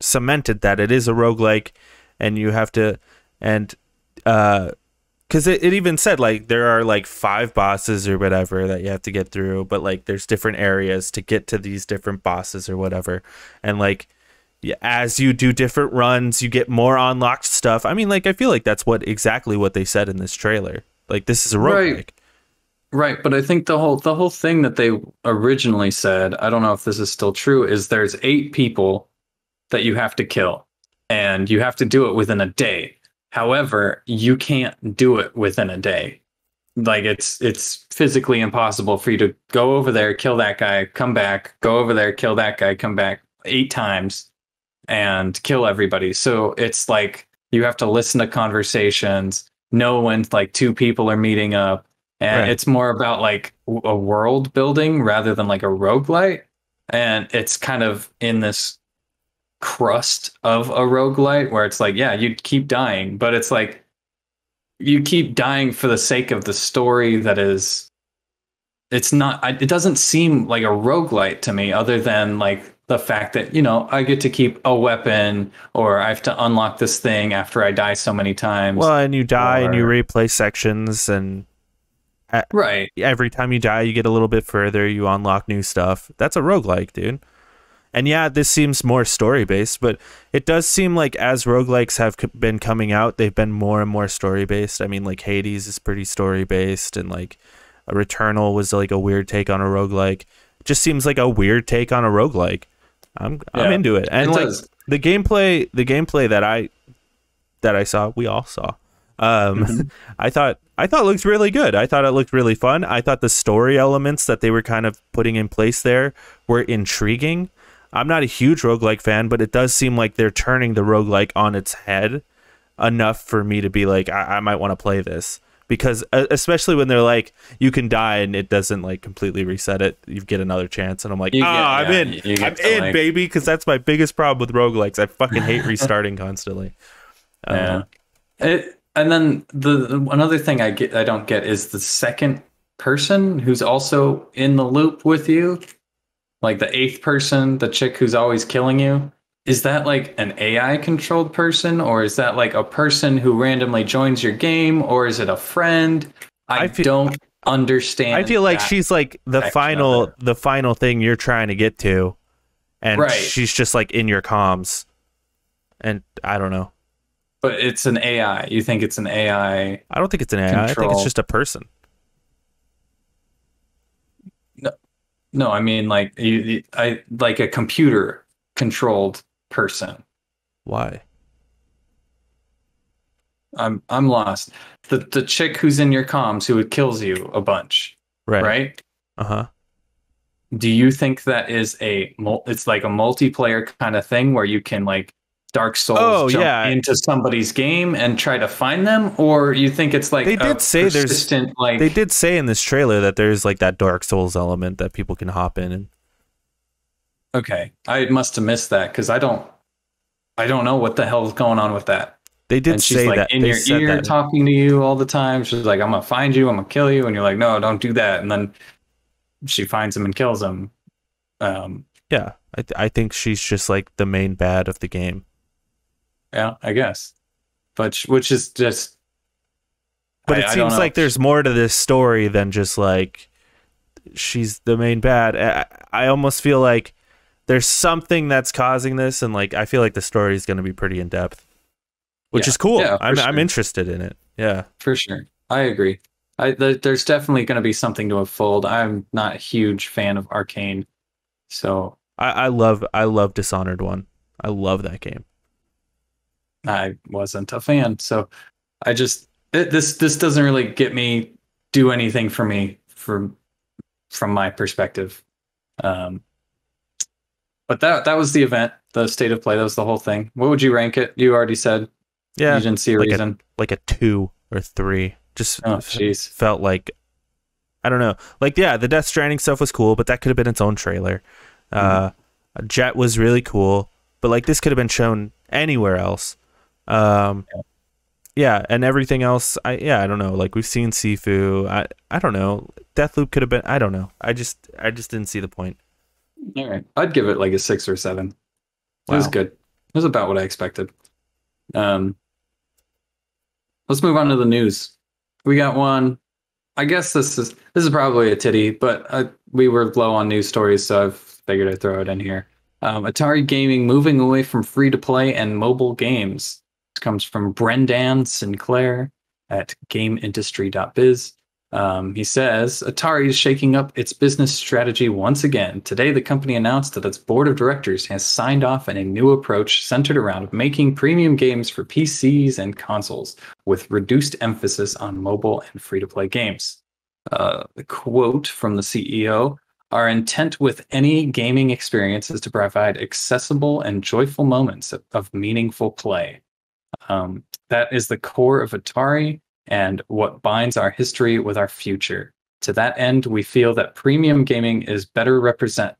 cemented that it is a roguelike, and you have to, and because it even said like there are like 5 bosses or whatever that you have to get through, but like there's different areas to get to these different bosses or whatever, and like as you do different runs, you get more unlocked stuff. I mean, like, I feel like that's exactly what they said in this trailer. Like, this is a roguelike. Right, but I think the whole thing that they originally said, I don't know if this is still true, is there's 8 people that you have to kill, and you have to do it within a day. However, you can't do it within a day. Like, it's physically impossible for you to go over there, kill that guy, come back, go over there, kill that guy, come back 8 times, and kill everybody. So it's like you have to listen to conversations, know when like 2 people are meeting up. And It's more about like a world building rather than like a roguelite. And it's kind of in this crust of a roguelite where it's like, yeah, you keep dying, but it's like you keep dying for the sake of the story that is, it's not, it doesn't seem like a roguelite to me other than like the fact that, you know, I get to keep a weapon or I have to unlock this thing after I die so many times. Well, and you die and you replay sections, and right, every time you die, you get a little bit further, you unlock new stuff. That's a roguelike, dude. And yeah, this seems more story-based, but it does seem like as roguelikes have been coming out, they've been more and more story-based. I mean, like Hades is pretty story-based, and like Returnal was like a weird take on a roguelike. It just seems like a weird take on a roguelike. I'm into it. And like the gameplay that I saw, we all saw. I thought it looked really good. I thought it looked really fun. I thought the story elements that they were kind of putting in place there were intriguing. I'm not a huge roguelike fan, but it does seem like they're turning the roguelike on its head enough for me to be like, I might want to play this. Because especially when they're like, you can die and it doesn't like completely reset it. You get another chance. And I'm like, I'm in. I'm in, like, baby. Because that's my biggest problem with roguelikes. I fucking hate restarting constantly. Yeah. And then another thing I don't get is the second person who's also in the loop with you. Like the 8th person, the chick who's always killing you. Is that like an AI controlled person, or is that like a person who randomly joins your game, or is it a friend? I don't understand. I feel like she's like the final thing you're trying to get to, and she's just like in your comms, and I don't know. But it's an AI. You think it's an AI? I don't think it's an AI. I think it's just a person. No, I mean like I like a computer controlled person. Why? I'm lost. The chick who's in your comms who kills you a bunch, right? Uh-huh. Do you think that is it's like a multiplayer kind of thing where you can like Dark Souls jump into somebody's game and try to find them, or you think it's like they did say they did say in this trailer that there's like that Dark Souls element that people can hop in and Okay, I must have missed that because I don't know what the hell's going on with that. They did And she's say like that. in They your said ear that. talking to you all the time. She's like, I'm gonna find you, I'm gonna kill you, and you're like, no, don't do that. And then she finds him and kills him. Um, Yeah, I think she's just like the main bad of the game. yeah, I guess. But which is just But it I don't seems know. like there's more to this story than just like she's the main bad. I almost feel like there's something that's causing this, and like I feel like the story is going to be pretty in depth, which Yeah, is cool. yeah, for I'm sure. interested in it. Yeah, For sure. I agree. There's definitely going to be something to unfold. I'm not a huge fan of Arcane, so I love Dishonored 1. I love that game. I wasn't a fan. So I just this doesn't really get me do anything for me from my perspective. Um, but that was the event, the state of play. That was the whole thing. What would you rank it? You already said you Yeah, didn't see a like reason. a 2 or 3. Just Oh, jeez. felt like I don't know. Like yeah, the Death Stranding stuff was cool, but that could have been its own trailer. Jet was really cool, but like this could have been shown anywhere else. Yeah, and everything else, I don't know. Like we've seen Sifu. I don't know. Deathloop could have been. I don't know. I just didn't see the point. All right, I'd give it like a 6 or 7. It was Wow. good. It was about what I expected. Um, let's move on to the news. We got one. I guess this is probably a titty, but we were low on news stories, so I figured I'd throw it in here. Atari Gaming moving away from free to play and mobile games. This comes from Brendan Sinclair at GameIndustry.biz. He says Atari is shaking up its business strategy once again. Today, the company announced that its board of directors has signed off on a new approach centered around making premium games for PCs and consoles, with reduced emphasis on mobile and free-to-play games. The quote from the CEO: "Our intent with any gaming experience is to provide accessible and joyful moments of meaningful play. That is the core of Atari and what binds our history with our future. To that end, we feel that premium gaming is better representative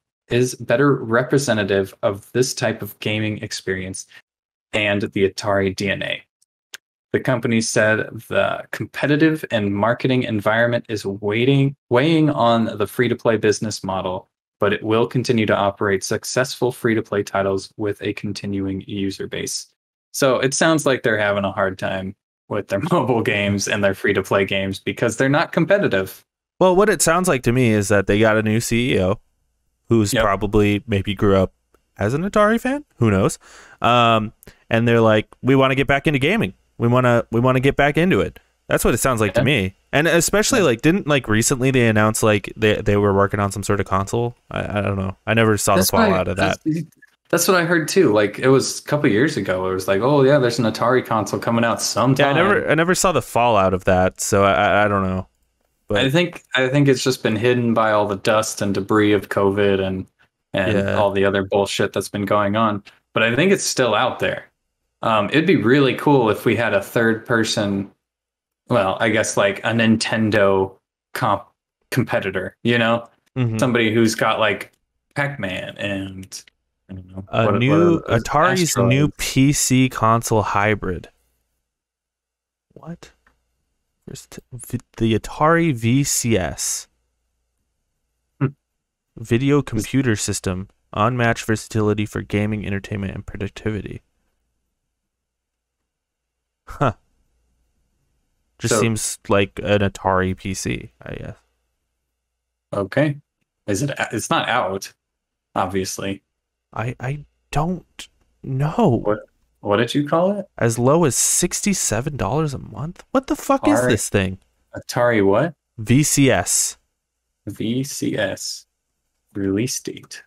of this type of gaming experience and the Atari DNA." The company said the competitive and marketing environment is weighing on the free-to-play business model, but it will continue to operate successful free-to-play titles with a continuing user base. So it sounds like they're having a hard time with their mobile games and their free-to-play games because they're not competitive. Well, what it sounds like to me is that they got a new CEO who's probably maybe grew up as an Atari fan. Who knows? And they're like, we want to get back into gaming. We want to get back into it. That's what it sounds like to me. And especially like, didn't like recently they announced like they were working on some sort of console? I don't know. I never saw the fallout of that. That's what I heard too. Like it was a couple years ago. It was like, oh yeah, there's an Atari console coming out sometime. Yeah, I never saw the fallout of that, so I don't know. But I think it's just been hidden by all the dust and debris of COVID and all the other bullshit that's been going on. But I think it's still out there. It'd be really cool if we had a third person. Well, I guess like a Nintendo competitor. You know, somebody who's got like Pac-Man and I don't know, Atari's new PC console hybrid. What? The Atari VCS. Video computer system. Unmatched versatility for gaming, entertainment, and productivity. Huh. Just seems like an Atari PC, I guess. Okay. Is it? It's not out, obviously. I don't know. What did you call it? As low as $67 a month? What the fuck is this thing? Atari what? VCS. VCS. Release date.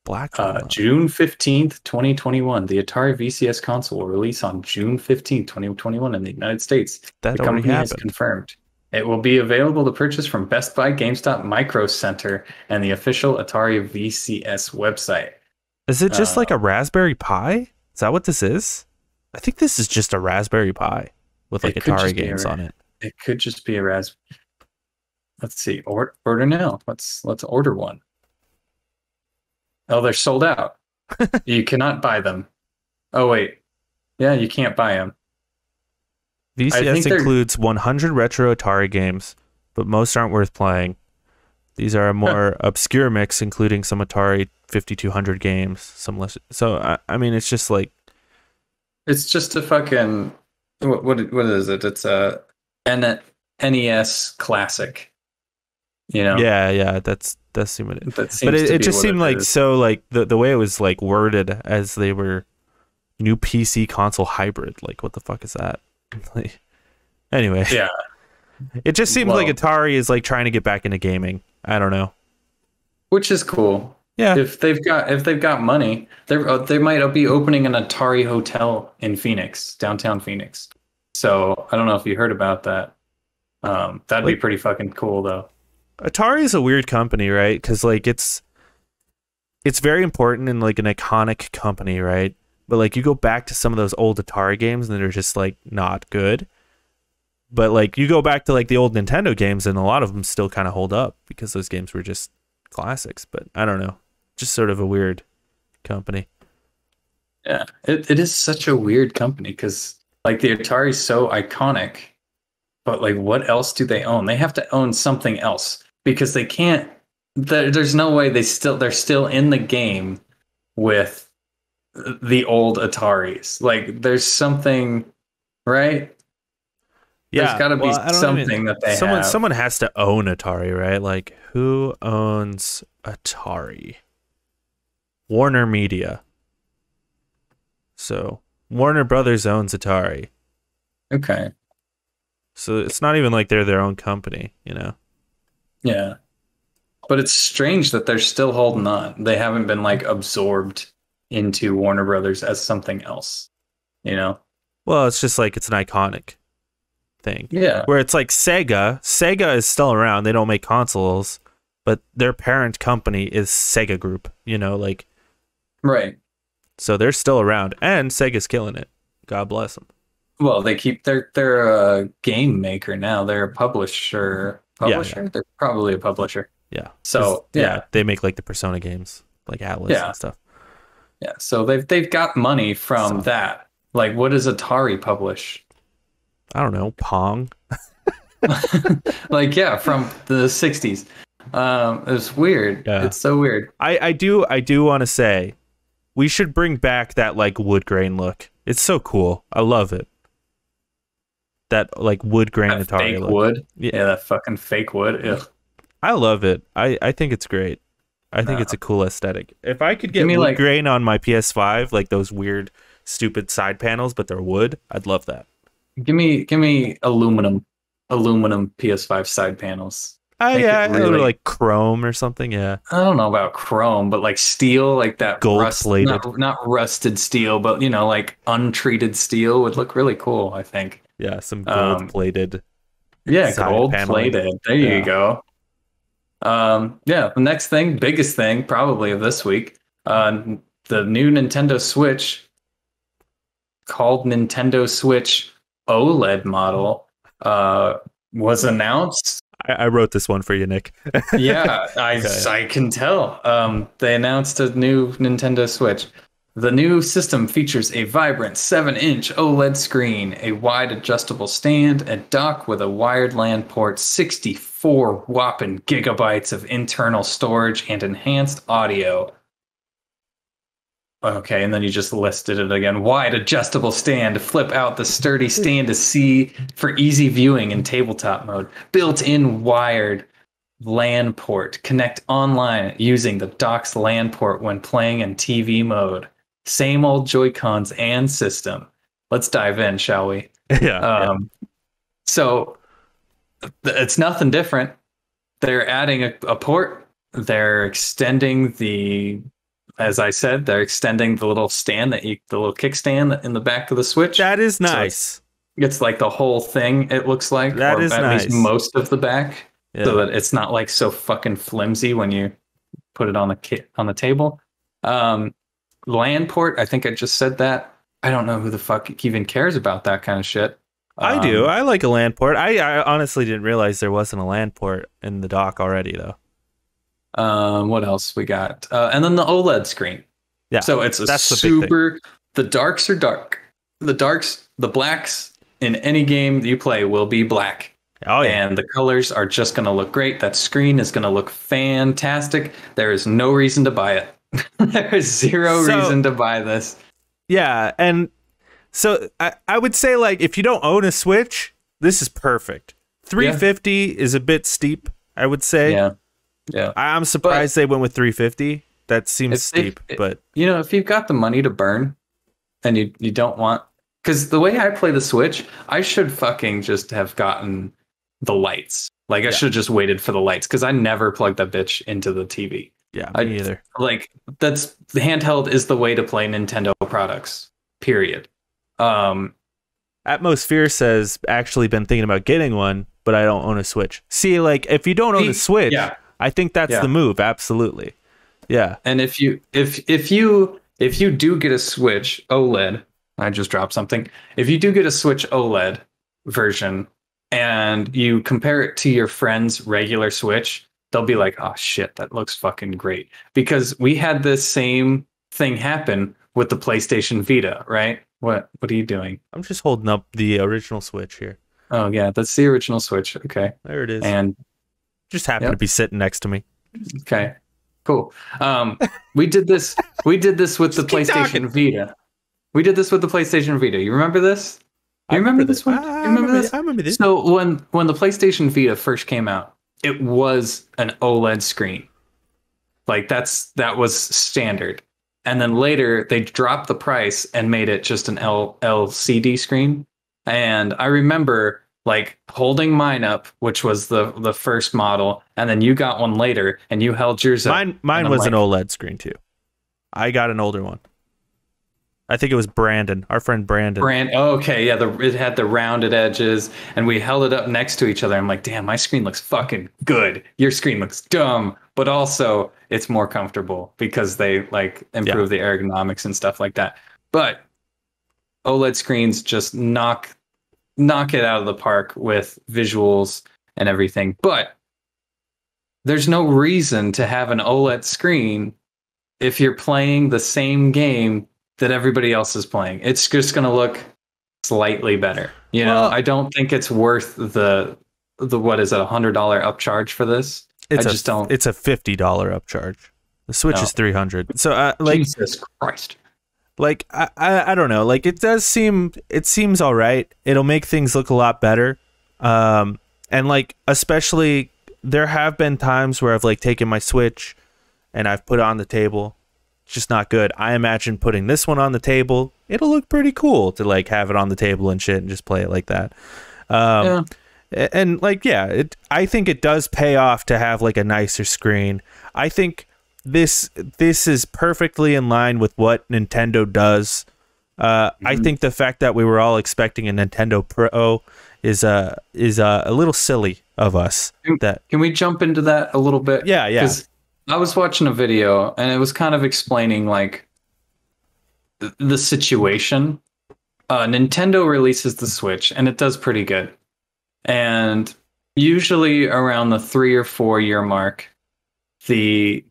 Black. June 15th, 2021. The Atari VCS console will release on June 15th, 2021 in the United States. That the already company has happened. confirmed. It will be available to purchase from Best Buy, GameStop, Micro Center, and the official Atari VCS website. Is it just like a Raspberry Pi? Is that what this is? I think this is just a Raspberry Pi with like Atari games on it. It could just be a Raspberry. Let's see. Order now. Let's order one. Oh, they're sold out. You cannot buy them. Oh, wait. Yeah, you can't buy them. VCS includes 100 retro Atari games, but most aren't worth playing. These are a more obscure mix, including some Atari 5200 games. Some less. So I mean, it's just like, it's just a fucking what is it? It's a NES classic. You know? Yeah. That's what it. That seems but to it be just what seemed it like is. so like the way it was like worded as they were new PC console hybrid. Like, what the fuck is that? Like, anyway, Yeah. It just seems like Atari is like trying to get back into gaming. I don't know. Which is cool. Yeah. If they've got money, they might be opening an Atari hotel in Phoenix, downtown Phoenix. So I don't know if you heard about that. That'd be pretty fucking cool, though. Atari is a weird company, right? Because like it's very important and like an iconic company, right? But like you go back to some of those old Atari games and they're just like not good. But like you go back to like the old Nintendo games and a lot of them still kind of hold up because those games were just classics. But I don't know, just sort of a weird company. Yeah, it is such a weird company because like the Atari's so iconic, but like what else do they own? They have to own something else because they can't. There's no way they're still in the game with the old Ataris. Like there's something, right? Yeah, there's got to be something that they have. Someone has to own Atari, right? Like who owns Atari? Warner Media. So Warner Brothers owns Atari. Okay. So it's not even like they're their own company, you know? Yeah. But it's strange that they're still holding on. They haven't been like absorbed into Warner Brothers as something else, you know? Well, it's just like it's an iconic thing. Yeah. Where it's like Sega is still around. They don't make consoles, but their parent company is Sega Group, you know, like. Right. So they're still around and Sega's killing it. God bless them. Well, they're a game maker now. They're a publisher. Yeah. They're probably a publisher. Yeah. So yeah, they make like the Persona games, like Atlas and stuff. Yeah. So they've got money from that. Like, what does Atari publish? I don't know, Pong. Like, yeah, from the 60s. It's weird. Yeah. It's so weird. I do want to say we should bring back that like wood grain look. It's so cool. I love it. That like wood grain that Atari fake look. Wood. Yeah, that fucking fake wood. Ugh. I love it. I think it's great. I think it's a cool aesthetic. If I could get wood like, grain on my PS5, like those weird, stupid side panels, but they're wood, I'd love that. Give me aluminum PS5 side panels. Yeah, really, like chrome or something. Yeah, I don't know about chrome, but like steel, like that gold plated, not rusted steel, but you know, like untreated steel would look really cool. I think. Yeah, some gold plated. Yeah, gold plated. There you go. Yeah, the next thing, biggest thing probably of this week, the new Nintendo Switch called Nintendo Switch OLED model was announced. I wrote this one for you, Nick. Yeah, I can tell. They announced a new Nintendo Switch. The new system features a vibrant 7-inch OLED screen, a wide adjustable stand, a dock with a wired LAN port, 64 whopping gigabytes of internal storage, and enhanced audio. Okay, and then you just listed it again. Wide adjustable stand to flip out the sturdy stand to see for easy viewing in tabletop mode. Built-in wired LAN port. Connect online using the dock's LAN port when playing in TV mode. Same old Joy-Cons and system. Let's dive in, shall we? Yeah. So it's nothing different. They're adding a port. They're extending as I said, they're extending the little stand the little kickstand in the back of the Switch. That is nice. So it's like the whole thing. It looks like that is at nice. least most of the back, so that it's not like so fucking flimsy when you put it on the table. LAN port. I think I just said that. I don't know who the fuck even cares about that kind of shit. I do. I like a LAN port. I honestly didn't realize there wasn't a LAN port in the dock already, though. What else we got? And then the OLED screen. Yeah. So it's a that's the big thing. The darks are dark. The blacks in any game that you play will be black. Oh yeah. And the colors are just going to look great. That screen is going to look fantastic. There is no reason to buy it. There is zero reason to buy this. Yeah, and so I would say, like, if you don't own a Switch, this is perfect. $350 is a bit steep, I would say. Yeah. I'm surprised they went with $350. That seems steep, but if you've got the money to burn and you don't want, because the way I play the Switch, I should fucking just have gotten the lights. Like, I should have just waited for the lights, because I never plugged that bitch into the TV. Yeah, me either. Like, the handheld is the way to play Nintendo products, period. Atmosphere says, actually been thinking about getting one, but I don't own a Switch. See, like, if you don't own a Switch, I think that's the move. Absolutely. Yeah. And if you do get a Switch OLED, I just dropped something. If you do get a Switch OLED version and you compare it to your friend's regular Switch, they'll be like, oh shit, that looks fucking great. Because we had this same thing happen with the PlayStation Vita, right? What are you doing? I'm just holding up the original Switch here. Oh yeah, that's the original Switch. Okay. There it is. And just happened to be sitting next to me. Okay. Cool. We did this with the PlayStation Vita. We did this with the PlayStation Vita. You remember this? You remember this one? You remember this? I remember this. So when the PlayStation Vita first came out, it was an OLED screen. Like that was standard. And then later they dropped the price and made it just an LCD screen. And I remember like holding mine up, which was the first model, and then you got one later and you held yours up. Mine was an OLED screen too. I got an older one. I think it was Brandon, our friend Brandon. Okay, yeah, it had the rounded edges, and we held it up next to each other. I'm like, damn, my screen looks fucking good. Your screen looks dumb, but also it's more comfortable because they like improve the ergonomics and stuff like that. But OLED screens just knock it out of the park with visuals and everything. But there's no reason to have an OLED screen if you're playing the same game that everybody else is playing. It's just going to look slightly better. You know, I don't think it's worth the what is it, $100 upcharge for this? It's a $50 upcharge. The Switch is $300. So like, Jesus Christ. Like I don't know. Like it seems all right. It'll make things look a lot better. And like especially there have been times where I've like taken my Switch and I've put it on the table. It's just not good. I imagine putting this one on the table, it'll look pretty cool to like have it on the table and shit and just play it like that. And like I think it does pay off to have like a nicer screen. I think this is perfectly in line with what Nintendo does. I think the fact that we were all expecting a Nintendo Pro is a little silly of us. Can we jump into that a little bit? Yeah. Because I was watching a video and it was kind of explaining like the situation. Nintendo releases the Switch and it does pretty good. And usually around the 3 or 4 year mark, the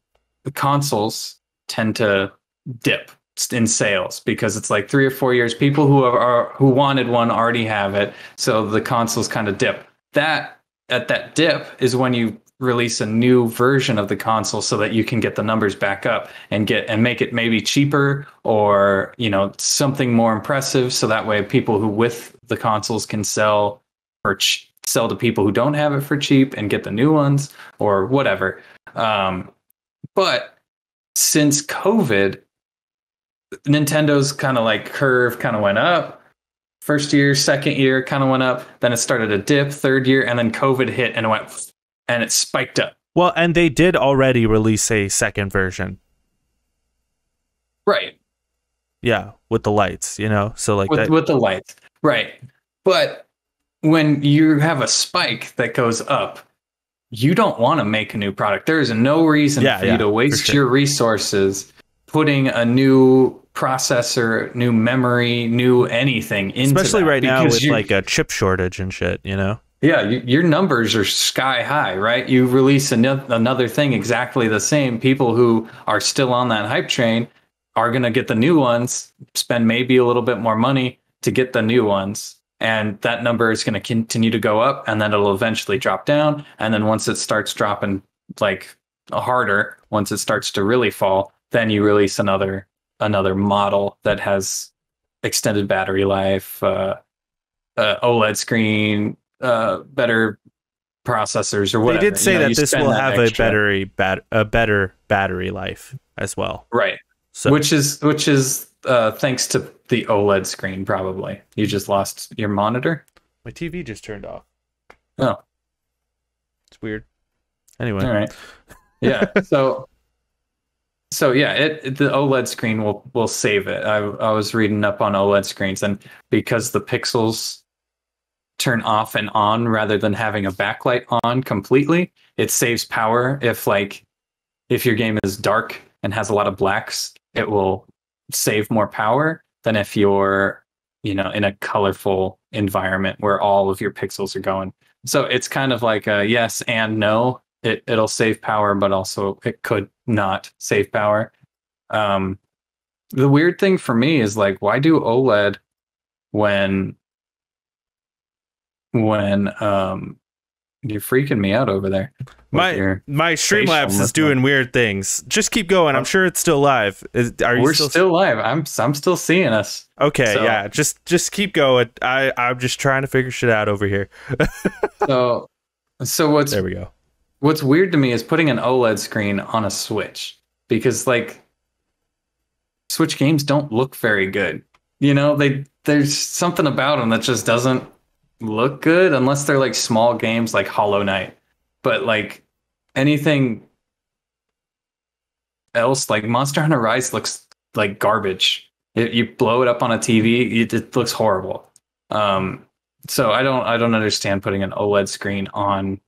consoles tend to dip in sales because it's like 3 or 4 years. People who wanted one already have it, so the consoles kind of dip. At that dip is when you release a new version of the console so that you can get the numbers back up and make it maybe cheaper or something more impressive, so that way people who with the consoles can sell to people who don't have it for cheap and get the new ones or whatever. But since COVID, Nintendo's kind of like curve kind of went up. First year, second year kind of went up. Then it started a dip, third year, and then COVID hit and it spiked up. Well, and they did already release a second version. Right. Yeah, with the lights, so like with the lights. Right. But when you have a spike that goes up, you don't want to make a new product. There is no reason for you to waste your resources putting a new processor, new memory, new anything into especially that, right now with like a chip shortage and shit, Yeah, your numbers are sky high, right? You release another thing exactly the same. People who are still on that hype train are going to get the new ones, spend maybe a little bit more money to get the new ones. And that number is going to continue to go up, and then it'll eventually drop down. And then once it starts dropping like harder, once it starts to really fall, then you release another model that has extended battery life, OLED screen, better processors or whatever. They did say that this will have a better battery life as well. Right. So which is thanks to the OLED screen, probably. You just lost your monitor? My TV just turned off. Oh. It's weird. Anyway. All right. Yeah. So yeah, the OLED screen will save it. I was reading up on OLED screens, and because the pixels turn off and on rather than having a backlight on completely, it saves power. If your game is dark and has a lot of blacks, it will save more power than if you're, in a colorful environment where all of your pixels are going. So it's kind of like a yes and no. It'll save power, but also it could not save power. The weird thing for me is why do OLED when you're freaking me out over there. My Streamlabs is doing weird things. Just keep going. I'm sure it's still live. We're still live. I'm still seeing us. Okay, so, yeah. Just keep going. I'm just trying to figure shit out over here. so there we go. What's weird to me is putting an OLED screen on a Switch, because Switch games don't look very good. There's something about them that just doesn't look good unless they're small games like Hollow Knight. But anything else, like Monster Hunter Rise, looks like garbage. You blow it up on a TV, it looks horrible. So I don't understand putting an OLED screen on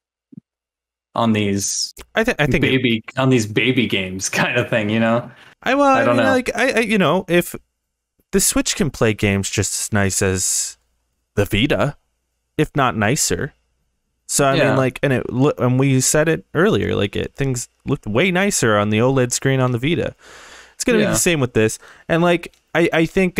these I think on these baby games kind of thing, I don't know. If the Switch can play games just as nice as the Vita, if not nicer. So I mean, and we said it earlier, things looked way nicer on the OLED screen on the Vita. It's gonna be the same with this, and I think, I think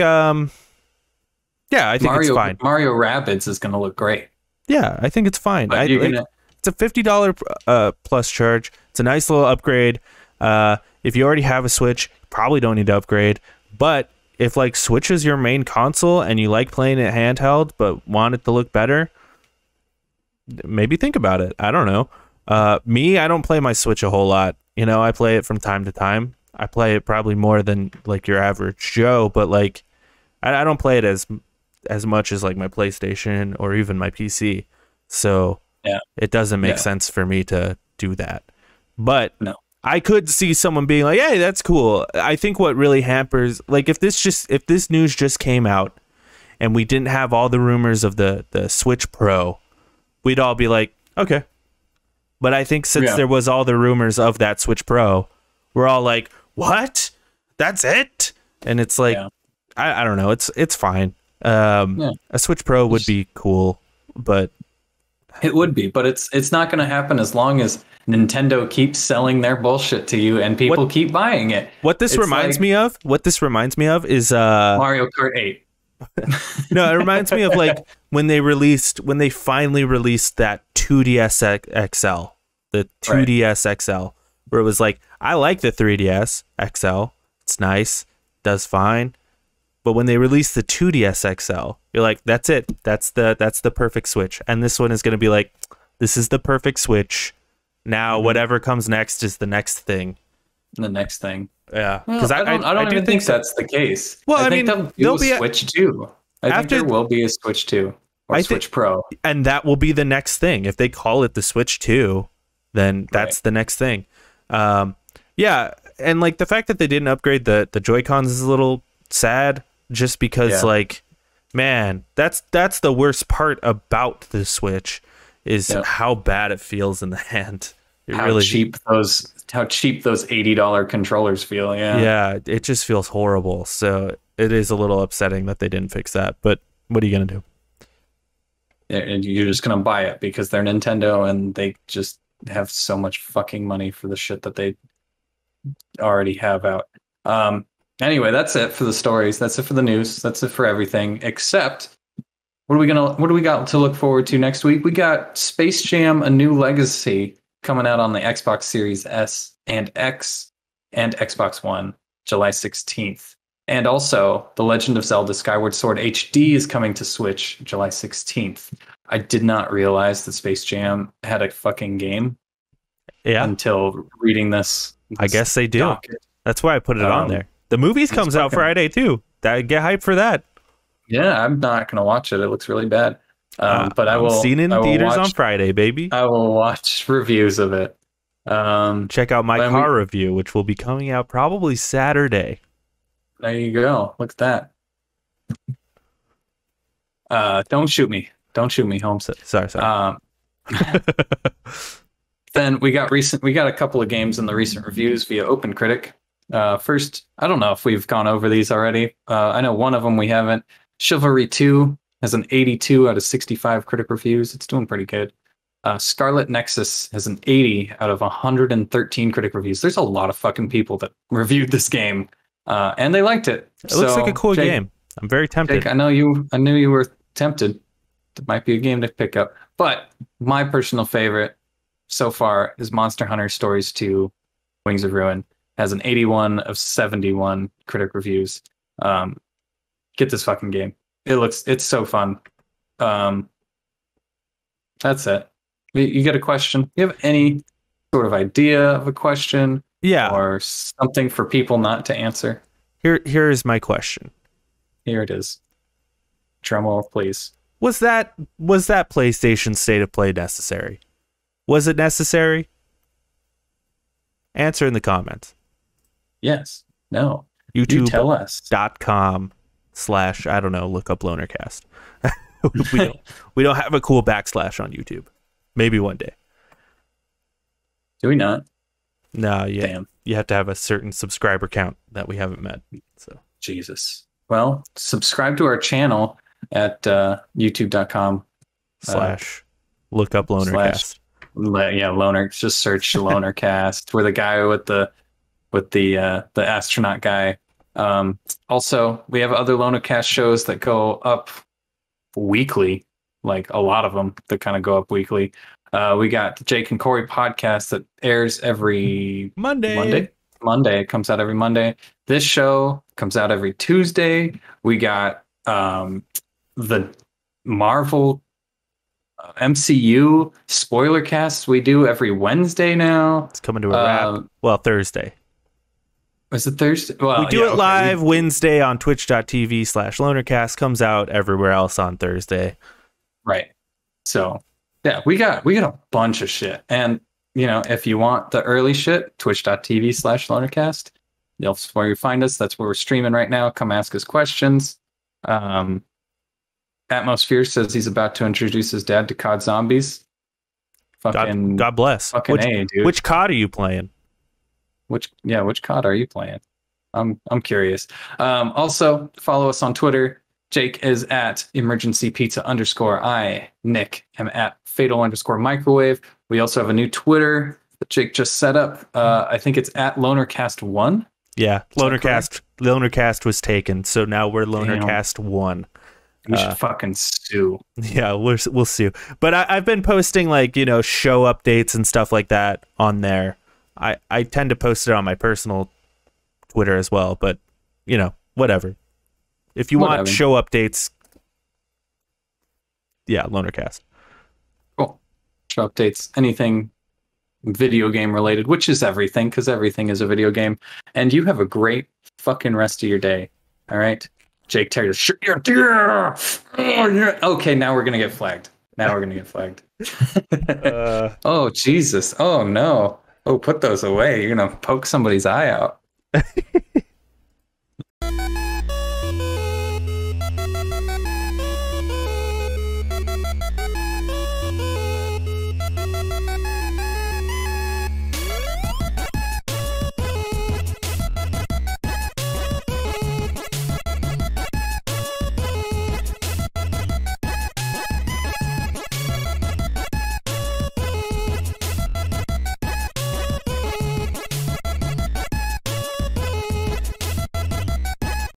it's fine. Mario Rabbids is gonna look great. Yeah, I think it's fine. It's a $50 plus charge. It's a nice little upgrade. If you already have a Switch, you probably don't need to upgrade. But if Switch is your main console and you like playing it handheld but want it to look better, maybe think about it. I don't know. I don't play my Switch a whole lot. I play it from time to time. I play it probably more than your average Joe, but I don't play it as much as my PlayStation or even my PC. So yeah, it doesn't make sense for me to do that. But no. I could see someone being like, "Hey, that's cool." I think what really hampers, if this news just came out and we didn't have all the rumors of the Switch Pro, we'd all be like, "Okay." But I think since there was all the rumors of that Switch Pro, we're all like, "What? That's it?" And it's I don't know. It's fine. A Switch Pro would be cool, but it would be, but it's not going to happen as long as Nintendo keeps selling their bullshit to you and people keep buying it. What this reminds me of is Mario Kart 8. No, it reminds me of when they finally released that 2DS XL, the 2DS XL, where it was I like the 3DS XL. It's nice, does fine. But when they released the 2DS XL, you're like, that's it. That's the perfect Switch. And this one is going to be this is the perfect Switch. Now, whatever comes next is the next thing. The next thing. Yeah. Because I don't even think that's the case. Well, I think there'll be a Switch 2. I think there will be a Switch 2 or Switch Pro. And that will be the next thing. If they call it the Switch 2, then that's the next thing. Yeah. And the fact that they didn't upgrade the Joy-Cons is a little sad. Just because, man, that's the worst part about the Switch is how bad it feels in the hand. How cheap those $80 controllers feel. Yeah, it just feels horrible. So it is a little upsetting that they didn't fix that. But what are you gonna do? and you're just gonna buy it because they're Nintendo and they just have so much fucking money for the shit that they already have out. Anyway, that's it for the stories. That's it for the news. That's it for everything. Except, what do we got to look forward to next week? We got Space Jam: A New Legacy coming out on the Xbox Series S and X and Xbox One, July 16th. And also, The Legend of Zelda Skyward Sword HD is coming to Switch July 16th. I did not realize that Space Jam had a fucking game. Yeah. Until reading this. I guess they do. Docket. That's why I put it on there. The movies comes out Friday too. Get hyped for that. Yeah, I'm not gonna watch it. It looks really bad. But I will. Seen it in theaters on Friday, baby. I will watch reviews of it. Check out my car review, which will be coming out probably Saturday. There you go. Look at that. Don't shoot me. Don't shoot me, Holmes. Sorry. Then we got a couple of games in the recent reviews via OpenCritic. First, I don't know if we've gone over these already. I know one of them we haven't. Chivalry 2 has an 82 out of 65 critic reviews. It's doing pretty good. Scarlet Nexus has an 80 out of 113 critic reviews. There's a lot of fucking people that reviewed this game, and they liked it. It looks like a cool game. I'm very tempted. Jake, I knew you were tempted. It might be a game to pick up. But my personal favorite so far is Monster Hunter Stories 2 Wings of Ruin. Has an 81 of 71 critic reviews. Get this fucking game. It's so fun. That's it. You get a question? You have any sort of idea of a question? Yeah. Or something for people not to answer? Here is my question. Here it is. Drum roll, please. Was that PlayStation State of Play necessary? Was it necessary? Answer in the comments. Yes. No. YouTube. You tell us. .com/ I don't know, look up Lonercast. we don't have a cool backslash on YouTube. Maybe one day. Do we not? No, yeah. Damn. You have to have a certain subscriber count that we haven't met. So Jesus. Well, subscribe to our channel at youtube.com/ look up Lonercast. Loner. Just search Lonercast. We're the guy with the astronaut guy. Also, we have other Lonercast shows that go up weekly, like a lot of them that kind of go up weekly. We got the Jake and Corey podcast that airs every Monday. It comes out every Monday. This show comes out every Tuesday. We got the Marvel MCU spoiler casts we do every Wednesday now. It's coming to a wrap. Well, Thursday. Is it Thursday? Well, we do it live Wednesday on twitch.tv/lonercast. Comes out everywhere else on Thursday. Right. So yeah, we got a bunch of shit. And if you want the early shit, twitch.tv/lonercast. That's where you find us. That's where we're streaming right now. Come ask us questions. Atmosphere says he's about to introduce his dad to COD Zombies. Fucking God bless. Fucking A, dude. Which COD are you playing? Which COD are you playing? I'm curious. Also, follow us on Twitter. Jake is at emergencypizza_. Nick am at fatal_microwave. We also have a new Twitter that Jake just set up. I think it's at Lonercast1. Yeah, Lonercast was taken, so now we're Lonercast1. We should fucking sue. Yeah, we'll sue. But I've been posting show updates and stuff like that on there. I tend to post it on my personal Twitter as well, but whatever. If you want show updates, yeah, Lonercast. Cool. Show updates, anything video game related, which is everything, because everything is a video game. And you have a great fucking rest of your day. All right? Jake Terry, okay, now we're gonna get flagged. Oh Jesus! Oh no! Oh, put those away. You're gonna poke somebody's eye out.